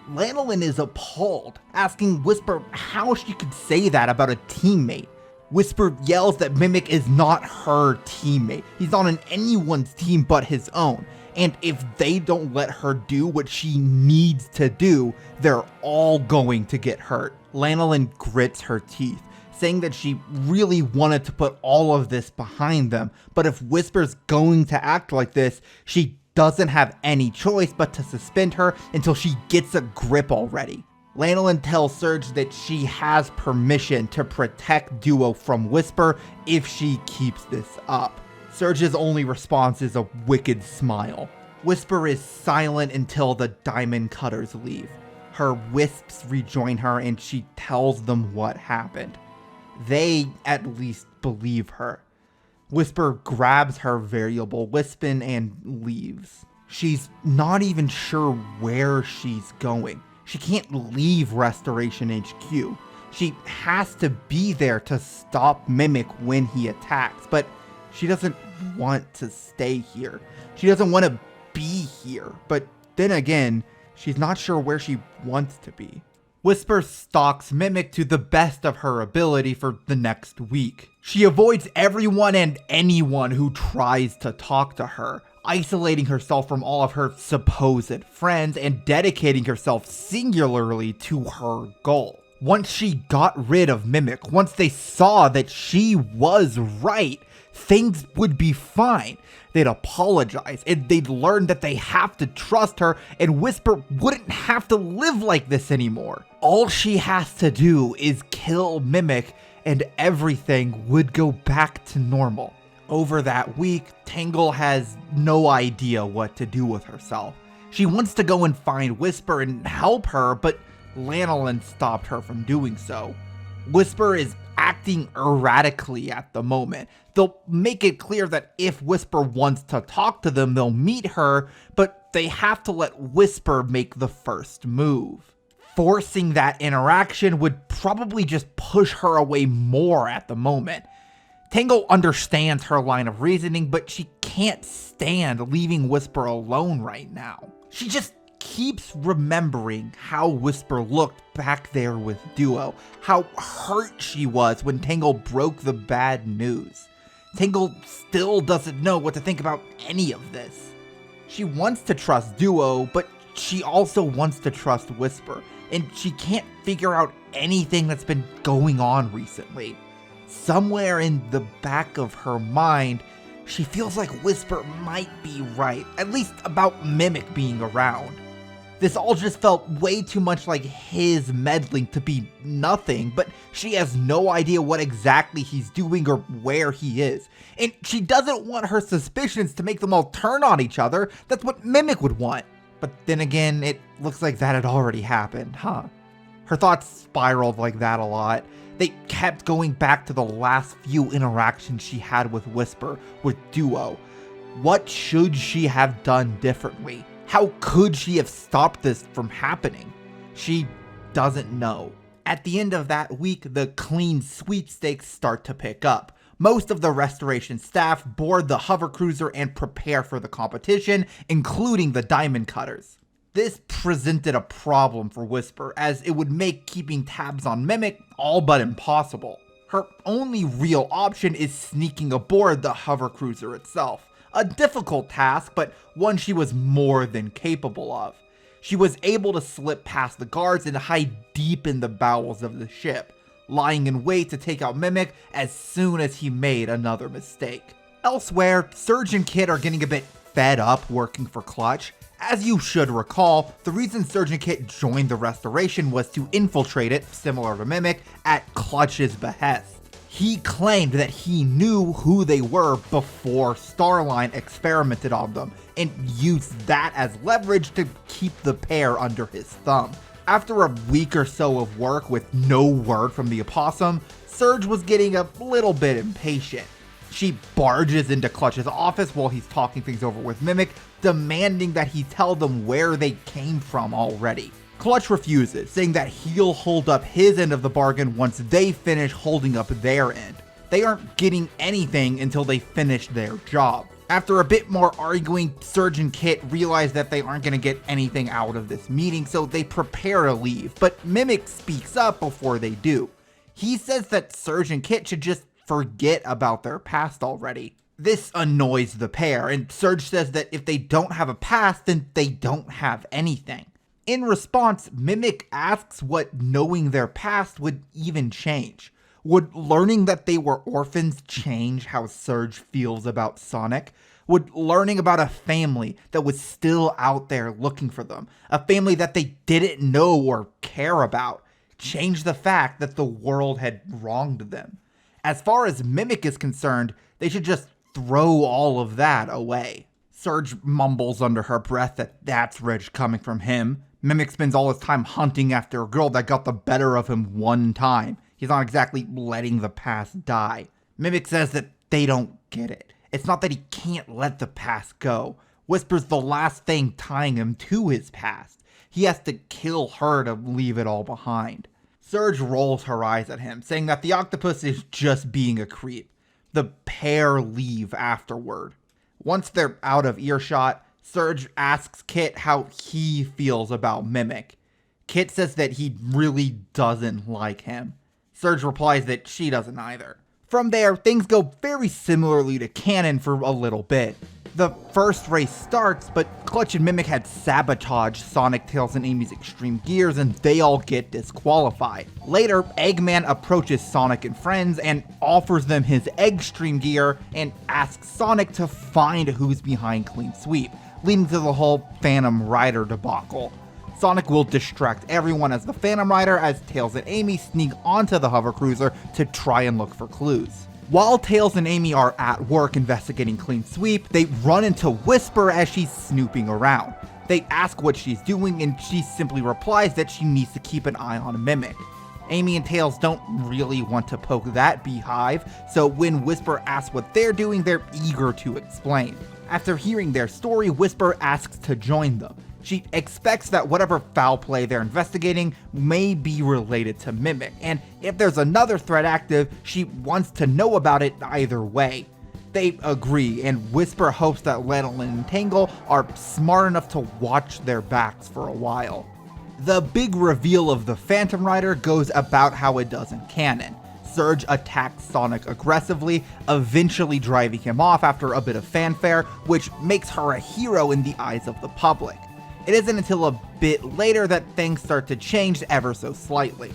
Lanolin is appalled, asking Whisper how she could say that about a teammate. Whisper yells that Mimic is not her teammate. He's not on anyone's team but his own. And if they don't let her do what she needs to do, they're all going to get hurt. Lanolin grits her teeth, saying that she really wanted to put all of this behind them, but if Whisper's going to act like this, she doesn't have any choice but to suspend her until she gets a grip already. Lanolin tells Surge that she has permission to protect Duo from Whisper if she keeps this up. Surge's only response is a wicked smile. Whisper is silent until the diamond cutters leave. Her wisps rejoin her and she tells them what happened. They at least believe her. Whisper grabs her variable Wispin and leaves. She's not even sure where she's going. She can't leave Restoration HQ. She has to be there to stop Mimic when he attacks, but she doesn't want to stay here. She doesn't want to be here, but then again, she's not sure where she wants to be. Whisper stalks Mimic to the best of her ability for the next week. She avoids everyone and anyone who tries to talk to her, isolating herself from all of her supposed friends and dedicating herself singularly to her goal. Once she got rid of Mimic, once they saw that she was right, things would be fine. They'd apologize, and they'd learn that they have to trust her, and Whisper wouldn't have to live like this anymore. All she has to do is kill Mimic, and everything would go back to normal. Over that week, Tangle has no idea what to do with herself. She wants to go and find Whisper and help her, but Lanolin stopped her from doing so. Whisper is acting erratically at the moment. They'll make it clear that if Whisper wants to talk to them, they'll meet her, but they have to let Whisper make the first move. Forcing that interaction would probably just push her away more at the moment. Tangle understands her line of reasoning, but she can't stand leaving Whisper alone right now. She just keeps remembering how Whisper looked back there with Duo, how hurt she was when Tangle broke the bad news. Tangle still doesn't know what to think about any of this. She wants to trust Duo, but she also wants to trust Whisper, and she can't figure out anything that's been going on recently. Somewhere in the back of her mind, she feels like Whisper might be right, at least about Mimic being around. This all just felt way too much like his meddling to be nothing, but she has no idea what exactly he's doing or where he is. And she doesn't want her suspicions to make them all turn on each other. That's what Mimic would want. But then again, it looks like that had already happened, huh? Her thoughts spiraled like that a lot. They kept going back to the last few interactions she had with Whisper, with Duo. What should she have done differently? How could she have stopped this from happening? She doesn't know. At the end of that week, the clean sweepstakes start to pick up. Most of the restoration staff board the hover cruiser and prepare for the competition, including the diamond cutters. This presented a problem for Whisper, as it would make keeping tabs on Mimic all but impossible. Her only real option is sneaking aboard the hover cruiser itself. A difficult task, but one she was more than capable of. She was able to slip past the guards and hide deep in the bowels of the ship, lying in wait to take out Mimic as soon as he made another mistake. Elsewhere, Surge and Kit are getting a bit fed up working for Clutch. As you should recall, the reason Surge and Kit joined the Restoration was to infiltrate it, similar to Mimic, at Clutch's behest. He claimed that he knew who they were before Starline experimented on them, and used that as leverage to keep the pair under his thumb. After a week or so of work with no word from the opossum, Surge was getting a little bit impatient. She barges into Clutch's office while he's talking things over with Mimic, demanding that he tell them where they came from already. Clutch refuses, saying that he'll hold up his end of the bargain once they finish holding up their end. They aren't getting anything until they finish their job. After a bit more arguing, Surge and Kit realize that they aren't going to get anything out of this meeting, so they prepare to leave, but Mimic speaks up before they do. He says that Surge and Kit should just forget about their past already. This annoys the pair, and Surge says that if they don't have a past, then they don't have anything. In response, Mimic asks what knowing their past would even change. Would learning that they were orphans change how Surge feels about Sonic? Would learning about a family that was still out there looking for them, a family that they didn't know or care about, change the fact that the world had wronged them? As far as Mimic is concerned, they should just throw all of that away. Surge mumbles under her breath that that's rage coming from him. Mimic spends all his time hunting after a girl that got the better of him one time. He's not exactly letting the past die. Mimic says that they don't get it. It's not that he can't let the past go. Whisper's the last thing tying him to his past. He has to kill her to leave it all behind. Surge rolls her eyes at him, saying that the octopus is just being a creep. The pair leave afterward. Once they're out of earshot, Surge asks Kit how he feels about Mimic. Kit says that he really doesn't like him. Surge replies that she doesn't either. From there, things go very similarly to canon for a little bit. The first race starts, but Clutch and Mimic had sabotaged Sonic, Tails, and Amy's Extreme Gears, and they all get disqualified. Later, Eggman approaches Sonic and friends and offers them his Eggstream Gear and asks Sonic to find who's behind Clean Sweep, leading to the whole Phantom Rider debacle. Sonic will distract everyone as the Phantom Rider as Tails and Amy sneak onto the hover cruiser to try and look for clues. While Tails and Amy are at work investigating Clean Sweep, they run into Whisper as she's snooping around. They ask what she's doing, and she simply replies that she needs to keep an eye on Mimic. Amy and Tails don't really want to poke that beehive, so when Whisper asks what they're doing, they're eager to explain. After hearing their story, Whisper asks to join them. She expects that whatever foul play they're investigating may be related to Mimic, and if there's another threat active, she wants to know about it either way. They agree, and Whisper hopes that Lanolin and Tangle are smart enough to watch their backs for a while. The big reveal of the Phantom Rider goes about how it does in canon. Surge attacks Sonic aggressively, eventually driving him off after a bit of fanfare, which makes her a hero in the eyes of the public. It isn't until a bit later that things start to change ever so slightly.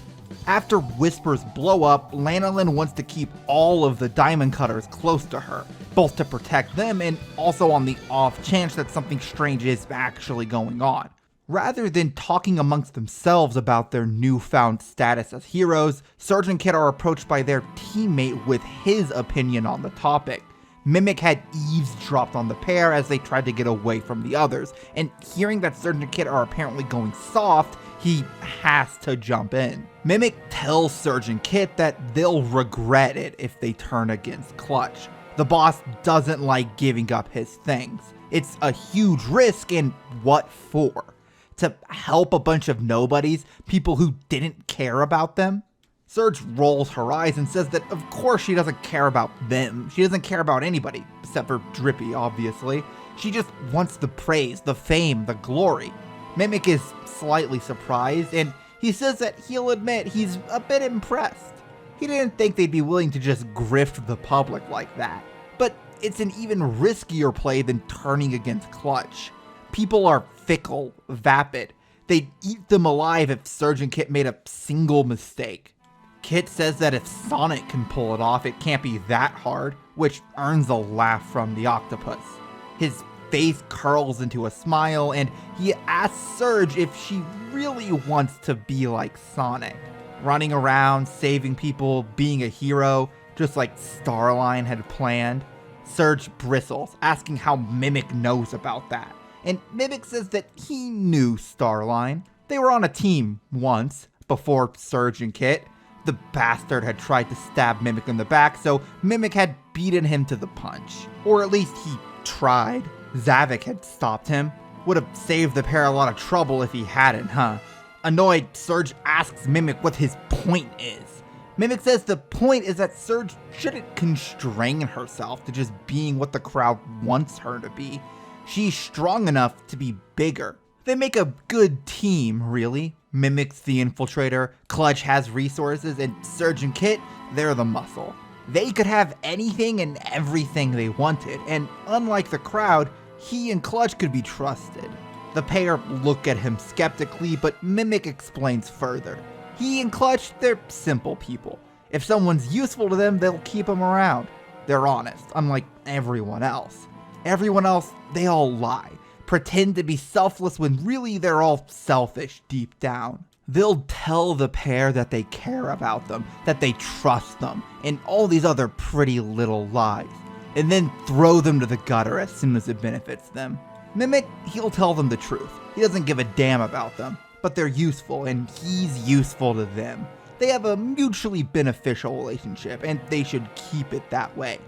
After Whisper's blow up, Lanolin wants to keep all of the Diamond Cutters close to her, both to protect them and also on the off chance that something strange is actually going on. Rather than talking amongst themselves about their newfound status as heroes, Surge and Kit are approached by their teammate with his opinion on the topic. Mimic had eavesdropped on the pair as they tried to get away from the others, and hearing that Surge and Kit are apparently going soft, he has to jump in. Mimic tells Surge and Kit that they'll regret it if they turn against Clutch. The boss doesn't like giving up his things. It's a huge risk, and what for? To help a bunch of nobodies, people who didn't care about them? Surge rolls her eyes and says that of course she doesn't care about them. She doesn't care about anybody, except for Drippy, obviously. She just wants the praise, the fame, the glory. Mimic is slightly surprised, and he says that he'll admit he's a bit impressed. He didn't think they'd be willing to just grift the public like that. But it's an even riskier play than turning against Clutch. People are fickle, vapid. They'd eat them alive if Surge and Kit made a single mistake. Kit says that if Sonic can pull it off, it can't be that hard, which earns a laugh from the octopus. His face curls into a smile, and he asks Surge if she really wants to be like Sonic. Running around, saving people, being a hero, just like Starline had planned. Surge bristles, asking how Mimic knows about that. And Mimic says that he knew Starline. They were on a team once, before Surge and Kit. The bastard had tried to stab Mimic in the back, so Mimic had beaten him to the punch. Or at least he tried. Zavik had stopped him. Would have saved the pair a lot of trouble if he hadn't, huh? Annoyed, Surge asks Mimic what his point is. Mimic says the point is that Surge shouldn't constrain herself to just being what the crowd wants her to be. She's strong enough to be bigger. They make a good team, really. Mimic's the infiltrator, Clutch has resources, and Surge and Kit, they're the muscle. They could have anything and everything they wanted, and unlike the crowd, he and Clutch could be trusted. The pair look at him skeptically, but Mimic explains further. He and Clutch, they're simple people. If someone's useful to them, they'll keep them around. They're honest, unlike everyone else. Everyone else, they all lie. Pretend to be selfless when really they're all selfish deep down. They'll tell the pair that they care about them, that they trust them, and all these other pretty little lies, and then throw them to the gutter as soon as it benefits them. Mimic, he'll tell them the truth. He doesn't give a damn about them, but they're useful, and he's useful to them. They have a mutually beneficial relationship, and they should keep it that way.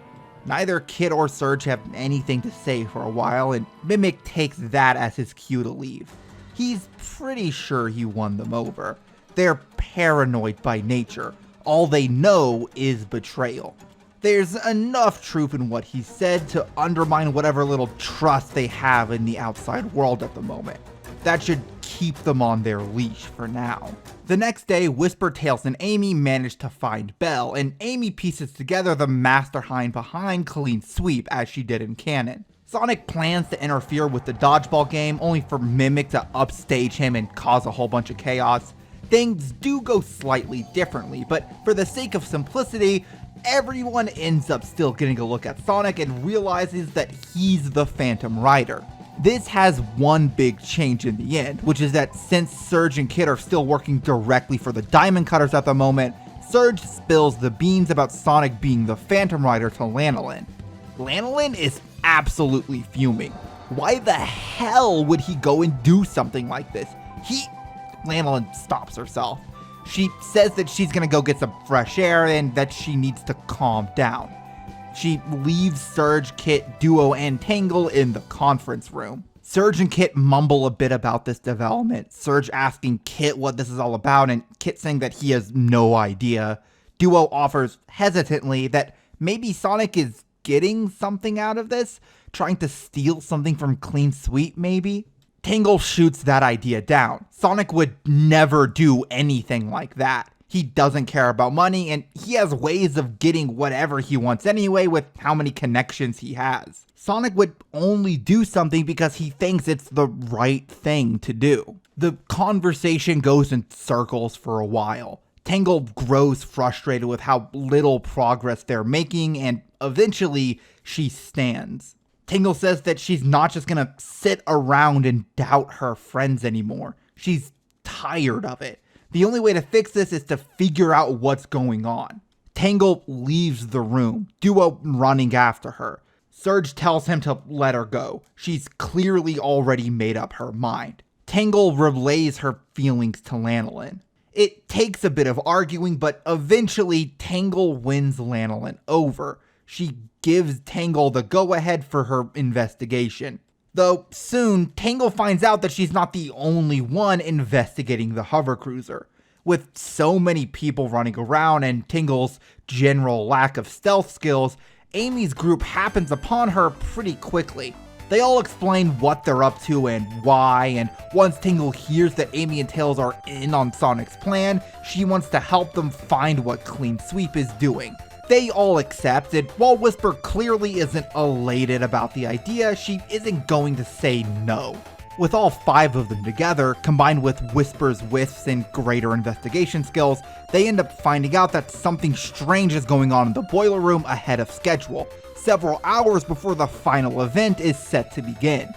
Neither Kit or Surge have anything to say for a while, and Mimic takes that as his cue to leave. He's pretty sure he won them over. They're paranoid by nature. All they know is betrayal. There's enough truth in what he said to undermine whatever little trust they have in the outside world at the moment. That should keep them on their leash for now. The next day, Whisper, Tails, and Amy manage to find Belle, and Amy pieces together the mastermind behind Clean Sweep as she did in canon. Sonic plans to interfere with the dodgeball game, only for Mimic to upstage him and cause a whole bunch of chaos. Things do go slightly differently, but for the sake of simplicity, everyone ends up still getting a look at Sonic and realizes that he's the Phantom Rider. This has one big change in the end, which is that since Surge and Kit are still working directly for the Diamond Cutters at the moment, Surge spills the beans about Sonic being the Phantom Rider to Lanolin. Lanolin is absolutely fuming. Why the hell would he go and do something like this? Lanolin stops herself. She says that she's gonna go get some fresh air and that she needs to calm down. She leaves Surge, Kit, Duo, and Tangle in the conference room. Surge and Kit mumble a bit about this development, Surge asking Kit what this is all about and Kit saying that he has no idea. Duo offers hesitantly that maybe Sonic is getting something out of this, trying to steal something from Clean Sweep maybe. Tangle shoots that idea down. Sonic would never do anything like that. He doesn't care about money, and he has ways of getting whatever he wants anyway with how many connections he has. Sonic would only do something because he thinks it's the right thing to do. The conversation goes in circles for a while. Tangle grows frustrated with how little progress they're making, and eventually she stands. Tangle says that she's not just gonna sit around and doubt her friends anymore. She's tired of it. The only way to fix this is to figure out what's going on. Tangle leaves the room, Duo running after her. Surge tells him to let her go. She's clearly already made up her mind. Tangle relays her feelings to Lanolin. It takes a bit of arguing, but eventually Tangle wins Lanolin over. She gives Tangle the go-ahead for her investigation. Though soon, Tangle finds out that she's not the only one investigating the hovercruiser. With so many people running around and Tangle's general lack of stealth skills, Amy's group happens upon her pretty quickly. They all explain what they're up to and why, and once Tangle hears that Amy and Tails are in on Sonic's plan, she wants to help them find what Clean Sweep is doing. They all accept it. While Whisper clearly isn't elated about the idea, she isn't going to say no. With all 5 of them together, combined with Whisper's whiffs and greater investigation skills, they end up finding out that something strange is going on in the boiler room ahead of schedule, several hours before the final event is set to begin.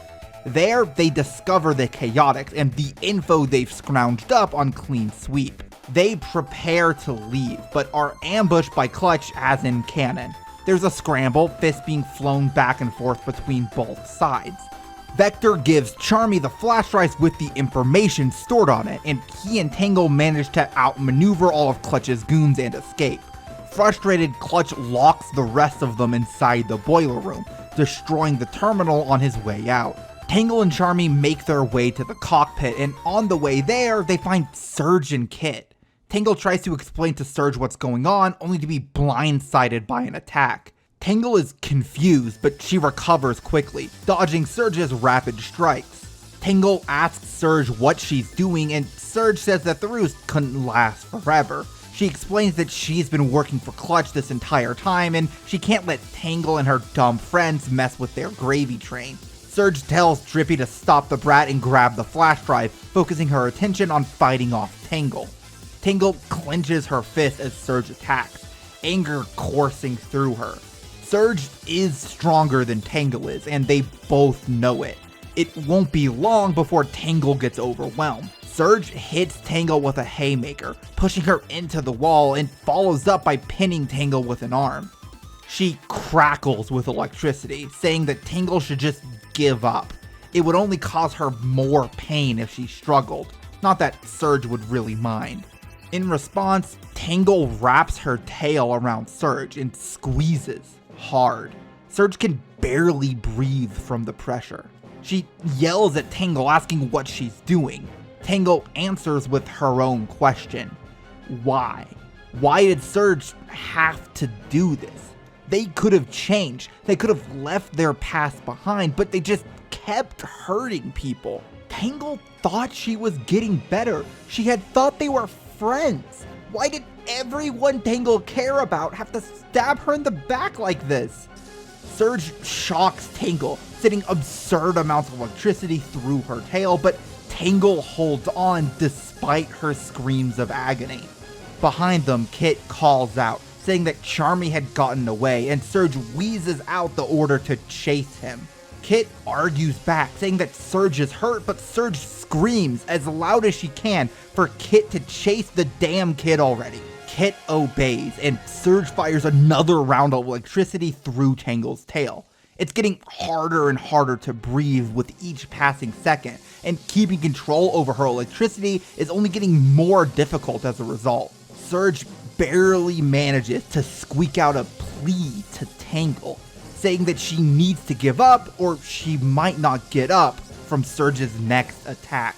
There, they discover the Chaotix and the info they've scrounged up on Clean Sweep. They prepare to leave, but are ambushed by Clutch as in canon. There's a scramble, fists being flown back and forth between both sides. Vector gives Charmy the flash drives with the information stored on it, and he and Tangle manage to outmaneuver all of Clutch's goons and escape. Frustrated, Clutch locks the rest of them inside the boiler room, destroying the terminal on his way out. Tangle and Charmy make their way to the cockpit, and on the way there, they find Surge and Kit. Tangle tries to explain to Surge what's going on, only to be blindsided by an attack. Tangle is confused, but she recovers quickly, dodging Surge's rapid strikes. Tangle asks Surge what she's doing, and Surge says that the ruse couldn't last forever. She explains that she's been working for Clutch this entire time, and she can't let Tangle and her dumb friends mess with their gravy train. Surge tells Drippy to stop the brat and grab the flash drive, focusing her attention on fighting off Tangle. Tangle clenches her fist as Surge attacks, anger coursing through her. Surge is stronger than Tangle is, and they both know it. It won't be long before Tangle gets overwhelmed. Surge hits Tangle with a haymaker, pushing her into the wall, and follows up by pinning Tangle with an arm. She crackles with electricity, saying that Tangle should just give up. It would only cause her more pain if she struggled. Not that Surge would really mind. In response, Tangle wraps her tail around Surge and squeezes hard. Surge can barely breathe from the pressure. She yells at Tangle, asking what she's doing. Tangle answers with her own question. Why? Why did Surge have to do this? They could have changed. They could have left their past behind, but they just kept hurting people. Tangle thought she was getting better. She had thought they were friends. Why did everyone Tangle care about have to stab her in the back like this? Surge shocks Tangle, sending absurd amounts of electricity through her tail, but Tangle holds on despite her screams of agony. Behind them, Kit calls out, saying that Charmy had gotten away, and Surge wheezes out the order to chase him. Kit argues back, saying that Surge is hurt, but Surge screams as loud as she can for Kit to chase the damn kid already. Kit obeys, and Surge fires another round of electricity through Tangle's tail. It's getting harder and harder to breathe with each passing second, and keeping control over her electricity is only getting more difficult as a result. Surge barely manages to squeak out a plea to Tangle, saying that she needs to give up or she might not get up from Surge's next attack.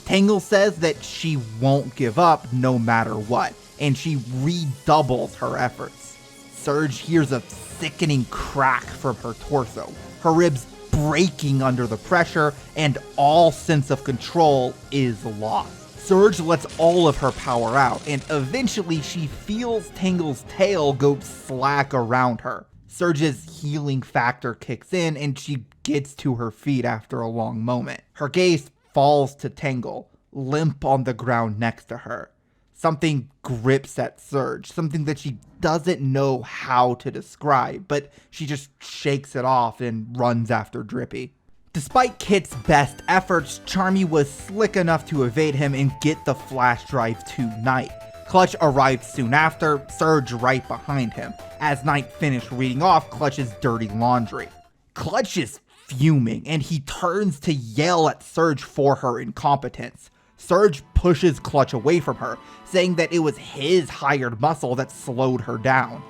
Tangle says that she won't give up no matter what, and she redoubles her efforts. Surge hears a sickening crack from her torso, her ribs breaking under the pressure, and all sense of control is lost. Surge lets all of her power out, and eventually she feels Tangle's tail go slack around her. Surge's healing factor kicks in, and she gets to her feet after a long moment. Her gaze falls to Tangle, limp on the ground next to her. Something grips at Surge, something that she doesn't know how to describe, but she just shakes it off and runs after Drippy. Despite Kit's best efforts, Charmy was slick enough to evade him and get the flash drive to Knight. Clutch arrived soon after, Surge right behind him, as Knight finished reading off Clutch's dirty laundry. Clutch is fuming, and he turns to yell at Surge for her incompetence. Surge pushes Clutch away from her, saying that it was his hired muscle that slowed her down.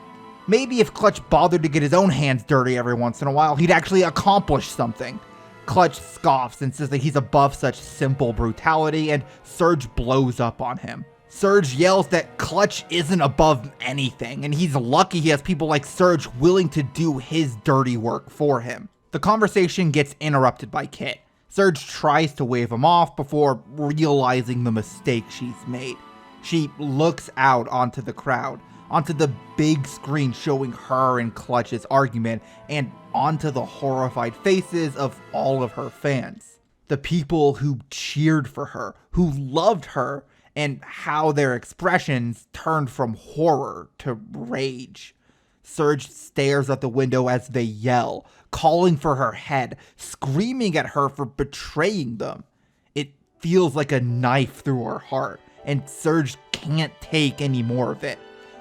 Maybe if Clutch bothered to get his own hands dirty every once in a while, he'd actually accomplish something. Clutch scoffs and says that he's above such simple brutality, and Surge blows up on him. Surge yells that Clutch isn't above anything, and he's lucky he has people like Surge willing to do his dirty work for him. The conversation gets interrupted by Kit. Surge tries to wave him off before realizing the mistake she's made. She looks out onto the crowd, onto the big screen showing her and Clutch's argument, and onto the horrified faces of all of her fans. The people who cheered for her, who loved her, and how their expressions turned from horror to rage. Surge stares at the window as they yell, calling for her head, screaming at her for betraying them. It feels like a knife through her heart, and Surge can't take any more of it.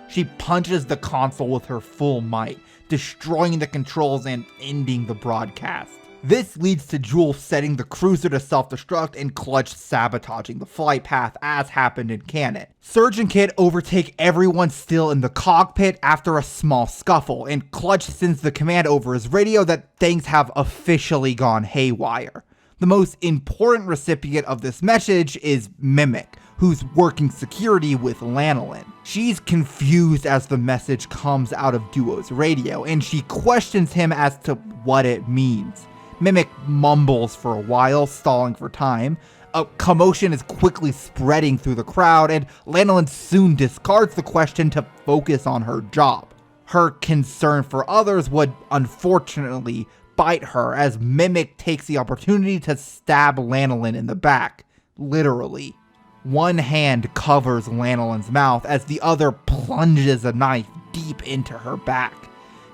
She punches the console with her full might, destroying the controls and ending the broadcast. This leads to Jewel setting the cruiser to self-destruct and Clutch sabotaging the flight path as happened in canon. Surge and Kit overtake everyone still in the cockpit after a small scuffle, and Clutch sends the command over his radio that things have officially gone haywire. The most important recipient of this message is Mimic, who's working security with Lanolin. She's confused as the message comes out of Duo's radio, and she questions him as to what it means. Mimic mumbles for a while, stalling for time. A commotion is quickly spreading through the crowd, and Lanolin soon discards the question to focus on her job. Her concern for others would unfortunately bite her as Mimic takes the opportunity to stab Lanolin in the back, literally. One hand covers Lanolin's mouth as the other plunges a knife deep into her back.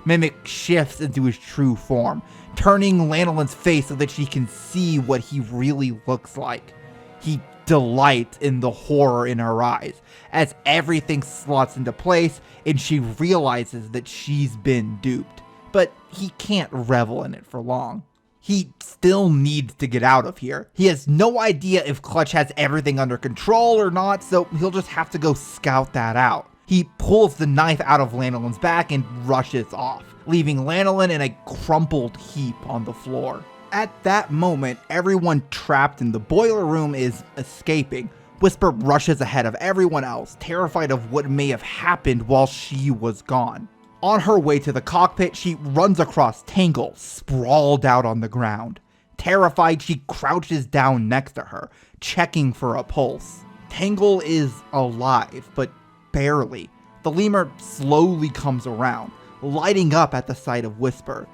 Mimic shifts into his true form, turning Lanolin's face so that she can see what he really looks like. He delights in the horror in her eyes as everything slots into place and she realizes that she's been duped. But he can't revel in it for long. He still needs to get out of here. He has no idea if Clutch has everything under control or not, so he'll just have to go scout that out. He pulls the knife out of Lanolin's back and rushes off, leaving Lanolin in a crumpled heap on the floor. At that moment, everyone trapped in the boiler room is escaping. Whisper rushes ahead of everyone else, terrified of what may have happened while she was gone. On her way to the cockpit, she runs across Tangle, sprawled out on the ground. Terrified, she crouches down next to her, checking for a pulse. Tangle is alive, but barely. The lemur slowly comes around, lighting up at the sight of Whisper.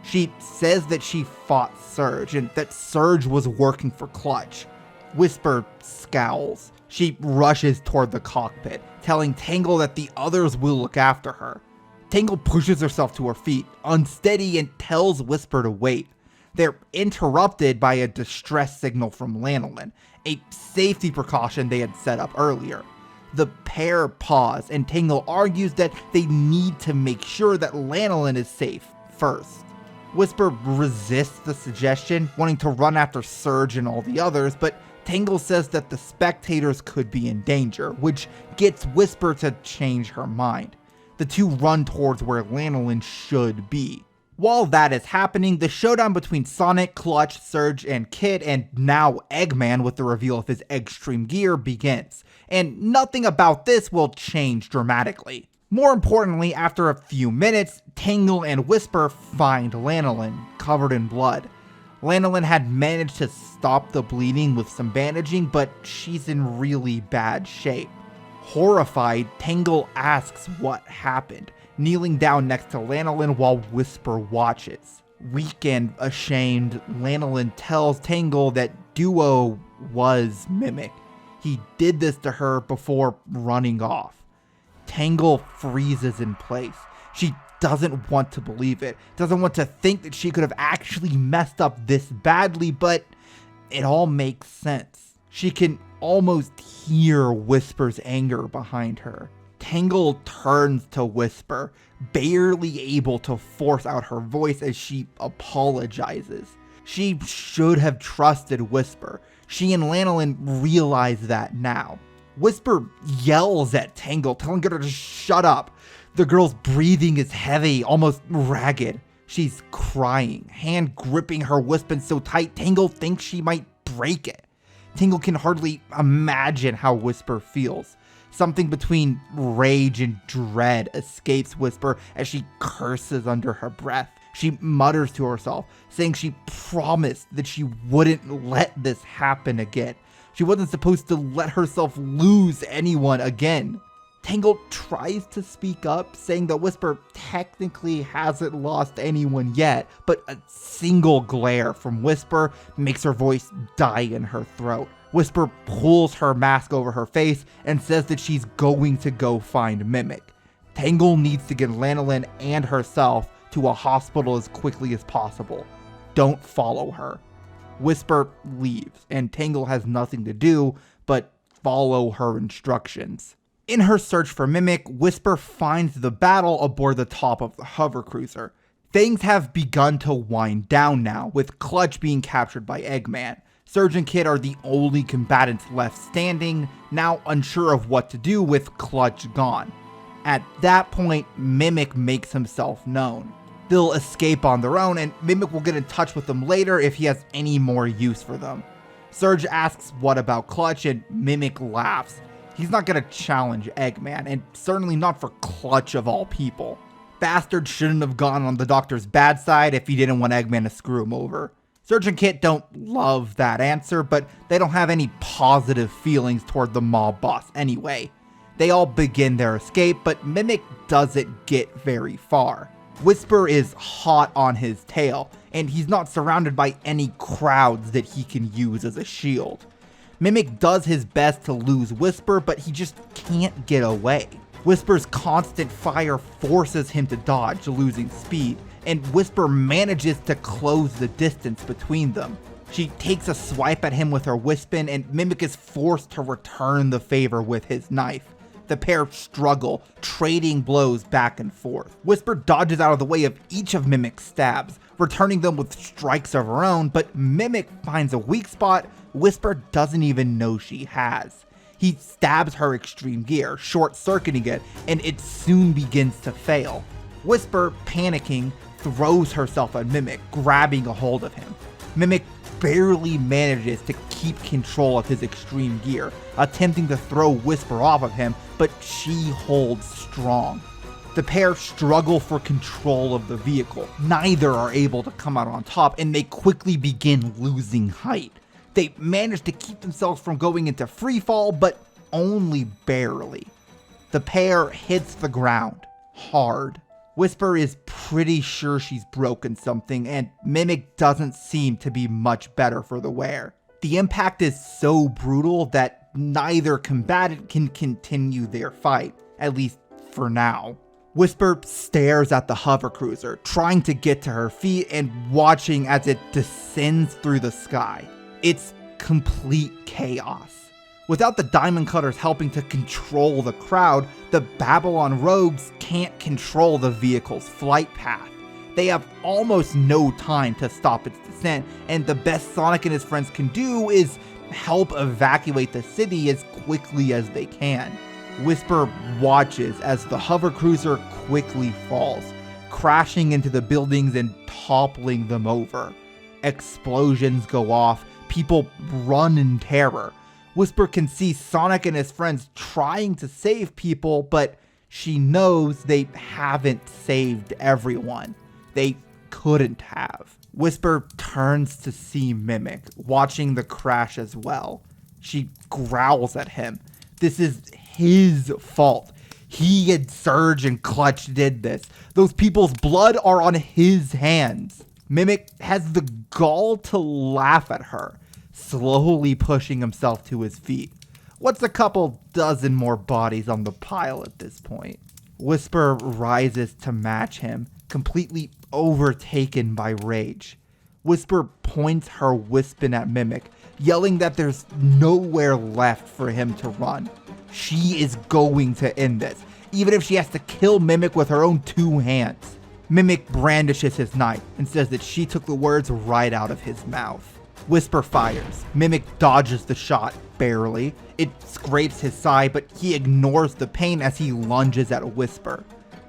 She says that she fought Surge, and that Surge was working for Clutch. Whisper scowls. She rushes toward the cockpit, telling Tangle that the others will look after her. Tangle pushes herself to her feet, unsteady, and tells Whisper to wait. They're interrupted by a distress signal from Lanolin, a safety precaution they had set up earlier. The pair pause, and Tangle argues that they need to make sure that Lanolin is safe first. Whisper resists the suggestion, wanting to run after Surge and all the others, but Tangle says that the spectators could be in danger, which gets Whisper to change her mind. The two run towards where Lanolin should be. While that is happening, the showdown between Sonic, Clutch, Surge, and Kid, and now Eggman with the reveal of his Eggstream gear, begins. And nothing about this will change dramatically. More importantly, after a few minutes, Tangle and Whisper find Lanolin, covered in blood. Lanolin had managed to stop the bleeding with some bandaging, but she's in really bad shape. Horrified, Tangle asks what happened, kneeling down next to Lanolin while Whisper watches. Weak and ashamed, Lanolin tells Tangle that Duo was Mimic. He did this to her before running off. Tangle freezes in place. She doesn't want to believe it, doesn't want to think that she could have actually messed up this badly, but it all makes sense. She can almost hear Whisper's anger behind her. Tangle turns to Whisper, barely able to force out her voice as she apologizes. She should have trusted Whisper. She and Lanolin realize that now. Whisper yells at Tangle, telling her to shut up. The girl's breathing is heavy, almost ragged. She's crying, hand gripping her waistband so tight Tangle thinks she might break it. Tangle can hardly imagine how Whisper feels. Something between rage and dread escapes Whisper as she curses under her breath. She mutters to herself, saying she promised that she wouldn't let this happen again. She wasn't supposed to let herself lose anyone again. Tangle tries to speak up, saying that Whisper technically hasn't lost anyone yet, but a single glare from Whisper makes her voice die in her throat. Whisper pulls her mask over her face and says that she's going to go find Mimic. Tangle needs to get Lanolin and herself to a hospital as quickly as possible. Don't follow her. Whisper leaves, and Tangle has nothing to do but follow her instructions. In her search for Mimic, Whisper finds the battle aboard the top of the hover cruiser. Things have begun to wind down now, with Clutch being captured by Eggman. Surge and Kid are the only combatants left standing, now unsure of what to do with Clutch gone. At that point, Mimic makes himself known. They'll escape on their own, and Mimic will get in touch with them later if he has any more use for them. Surge asks what about Clutch, and Mimic laughs. He's not gonna challenge Eggman, and certainly not for Clutch of all people. Bastard shouldn't have gone on the Doctor's bad side if he didn't want Eggman to screw him over. Surge and Kit don't love that answer, but they don't have any positive feelings toward the mob boss anyway. They all begin their escape, but Mimic doesn't get very far. Whisper is hot on his tail, and he's not surrounded by any crowds that he can use as a shield. Mimic does his best to lose Whisper, but he just can't get away. Whisper's constant fire forces him to dodge, losing speed, and Whisper manages to close the distance between them. She takes a swipe at him with her Wispin, and Mimic is forced to return the favor with his knife. The pair struggle, trading blows back and forth. Whisper dodges out of the way of each of Mimic's stabs, returning them with strikes of her own, but Mimic finds a weak spot Whisper doesn't even know she has. He stabs her extreme gear, short-circuiting it, and it soon begins to fail. Whisper, panicking, throws herself at Mimic, grabbing a hold of him. Mimic barely manages to keep control of his extreme gear, attempting to throw Whisper off of him, but she holds strong. The pair struggle for control of the vehicle. Neither are able to come out on top, and they quickly begin losing height. They manage to keep themselves from going into freefall, but only barely. The pair hits the ground hard. Whisper is pretty sure she's broken something, and Mimic doesn't seem to be much better for the wear. The impact is so brutal that neither combatant can continue their fight, at least for now. Whisper stares at the hover cruiser, trying to get to her feet and watching as it descends through the sky. It's complete chaos. Without the Diamond Cutters helping to control the crowd, the Babylon rogues can't control the vehicle's flight path. They have almost no time to stop its descent, and the best Sonic and his friends can do is help evacuate the city as quickly as they can. Whisper watches as the hover cruiser quickly falls, crashing into the buildings and toppling them over. Explosions go off, people run in terror. Whisper can see Sonic and his friends trying to save people, but she knows they haven't saved everyone. They couldn't have. Whisper turns to see Mimic, watching the crash as well. She growls at him. This is his fault. He and Surge and Clutch did this. Those people's blood are on his hands. Mimic has the gall to laugh at her, slowly pushing himself to his feet. What's a couple dozen more bodies on the pile at this point? Whisper rises to match him, completely overtaken by rage. Whisper points her Wispin at Mimic, yelling that there's nowhere left for him to run. She is going to end this, even if she has to kill Mimic with her own 2 hands. Mimic brandishes his knife and says that she took the words right out of his mouth. Whisper fires. Mimic dodges the shot, barely. It scrapes his side, but he ignores the pain as he lunges at Whisper.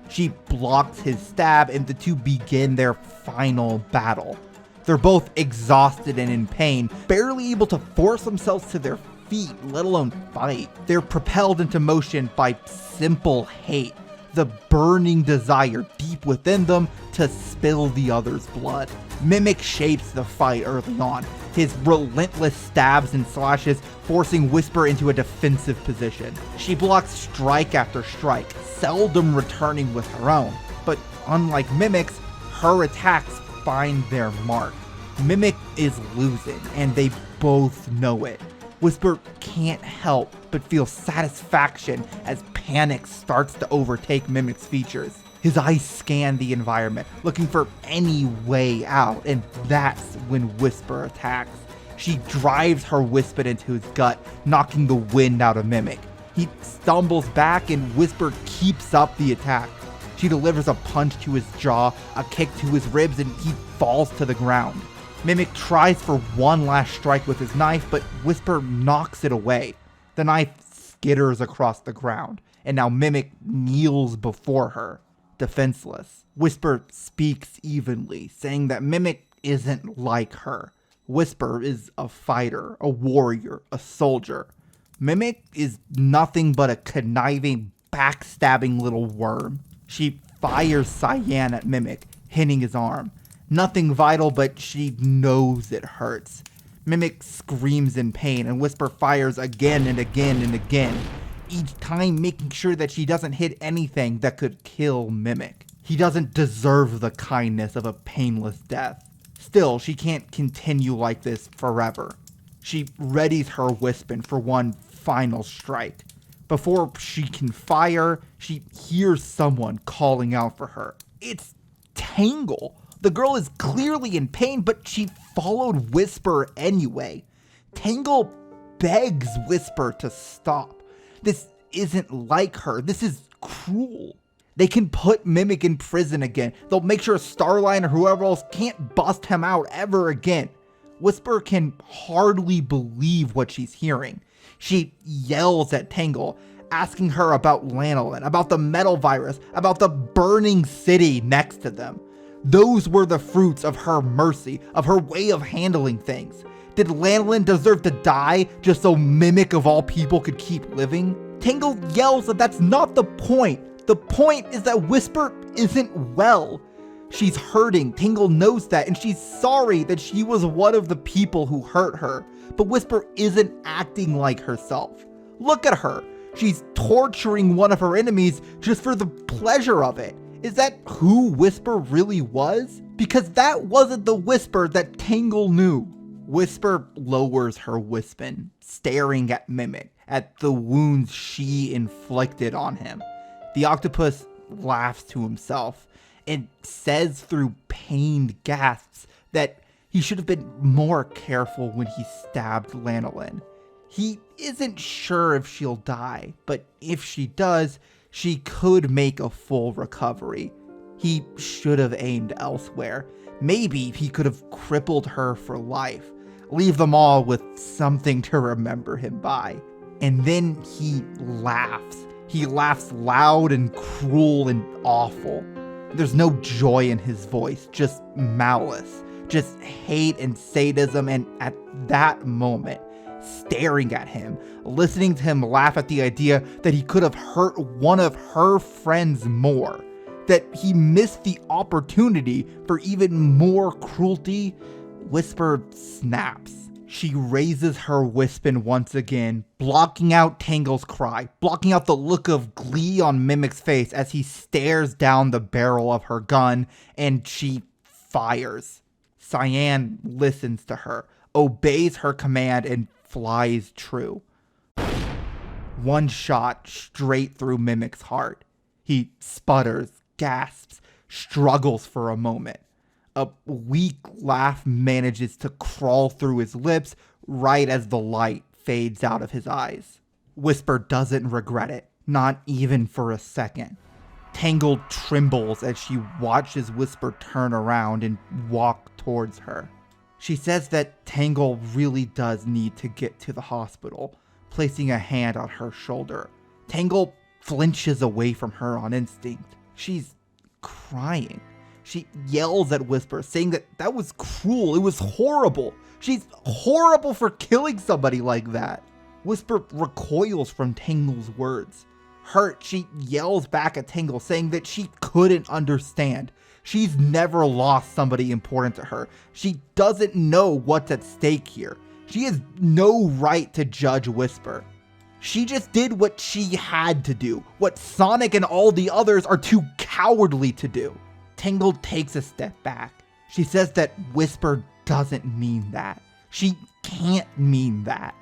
She blocks his stab, and the two begin their final battle. They're both exhausted and in pain, barely able to force themselves to their feet, let alone fight. They're propelled into motion by simple hate, the burning desire deep within them to spill the other's blood. Mimic shapes the fight early on, his relentless stabs and slashes forcing Whisper into a defensive position. She blocks strike after strike, seldom returning with her own, but unlike Mimic's, her attacks find their mark. Mimic is losing, and they both know it. Whisper can't help but feel satisfaction as panic starts to overtake Mimic's features. His eyes scan the environment, looking for any way out, and that's when Whisper attacks. She drives her Wispin into his gut, knocking the wind out of Mimic. He stumbles back, and Whisper keeps up the attack. She delivers a punch to his jaw, a kick to his ribs, and he falls to the ground. Mimic tries for one last strike with his knife, but Whisper knocks it away. The knife skitters across the ground, and now Mimic kneels before her, defenseless. Whisper speaks evenly, saying that Mimic isn't like her. Whisper is a fighter, a warrior, a soldier. Mimic is nothing but a conniving, backstabbing little worm. She fires Cyan at Mimic, hitting his arm. Nothing vital, but she knows it hurts. Mimic screams in pain, and Whisper fires again and again and again, each time making sure that she doesn't hit anything that could kill Mimic. He doesn't deserve the kindness of a painless death. Still, she can't continue like this forever. She readies her Wispin for one final strike. Before she can fire, she hears someone calling out for her. It's Tangle. The girl is clearly in pain, but she followed Whisper anyway. Tangle begs Whisper to stop. This isn't like her. This is cruel. They can put Mimic in prison again. They'll make sure Starline or whoever else can't bust him out ever again. Whisper can hardly believe what she's hearing. She yells at Tangle, asking her about Lanolin, about the metal virus, about the burning city next to them. Those were the fruits of her mercy, of her way of handling things. Did Lanolin deserve to die just so Mimic of all people could keep living? Tangle yells that that's not the point. The point is that Whisper isn't well. She's hurting, Tangle knows that, and she's sorry that she was one of the people who hurt her. But Whisper isn't acting like herself. Look at her. She's torturing one of her enemies just for the pleasure of it. Is that who Whisper really was? Because that wasn't the Whisper that Tangle knew. Whisper lowers her Wispin, staring at Mimic, at the wounds she inflicted on him. The octopus laughs to himself and says through pained gasps that he should have been more careful when he stabbed Lanolin. He isn't sure if she'll die, but if she does, she could make a full recovery. He should have aimed elsewhere. Maybe he could have crippled her for life, leave them all with something to remember him by. And then he laughs. He laughs loud and cruel and awful. There's no joy in his voice, just malice, just hate and sadism. And at that moment, staring at him, listening to him laugh at the idea that he could have hurt one of her friends more, that he missed the opportunity for even more cruelty, Whisper snaps. She raises her Wispin once again, blocking out Tangle's cry, blocking out the look of glee on Mimic's face as he stares down the barrel of her gun, and she fires. Cyan listens to her, obeys her command, and flies true. One shot straight through Mimic's heart. He sputters, gasps, struggles for a moment. A weak laugh manages to crawl through his lips right as the light fades out of his eyes. Whisper doesn't regret it, not even for a second. Tangle trembles as she watches Whisper turn around and walk towards her. She says that Tangle really does need to get to the hospital, placing a hand on her shoulder. Tangle flinches away from her on instinct. She's crying. She yells at Whisper, saying that was cruel, it was horrible. She's horrible for killing somebody like that. Whisper recoils from Tangle's words. Hurt, she yells back at Tangle, saying that she couldn't understand. She's never lost somebody important to her. She doesn't know what's at stake here. She has no right to judge Whisper. She just did what she had to do, what Sonic and all the others are too cowardly to do. Tangle takes a step back. She says that Whisper doesn't mean that. She can't mean that.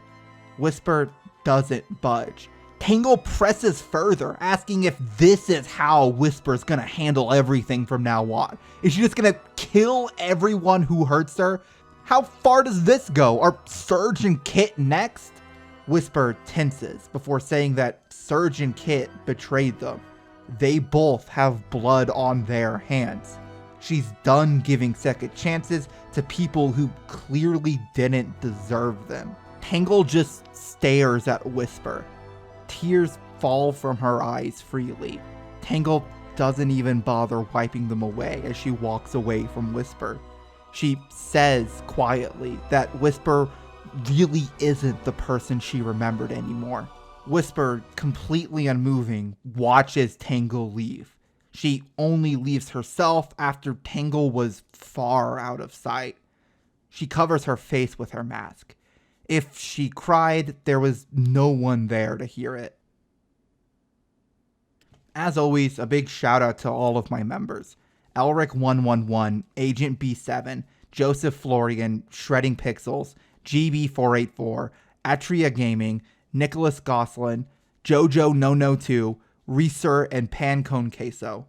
Whisper doesn't budge. Tangle presses further, asking if this is how Whisper's gonna handle everything from now on. Is she just gonna kill everyone who hurts her? How far does this go? Are Surge and Kit next? Whisper tenses before saying that Surge and Kit betrayed them. They both have blood on their hands. She's done giving second chances to people who clearly didn't deserve them. Tangle just stares at Whisper. Tears fall from her eyes freely. Tangle doesn't even bother wiping them away as she walks away from Whisper. She says quietly that Whisper really isn't the person she remembered anymore. Whisper, completely unmoving, watches Tangle leave. She only leaves herself after Tangle was far out of sight. She covers her face with her mask. If she cried, there was no one there to hear it. As always, a big shout out to all of my members. Elric111, Agent B7, Joseph Florian, Shredding Pixels, GB484, Atria Gaming, Nicholas Goslin, Jojo No No 2, Reeser, and Pancone Queso.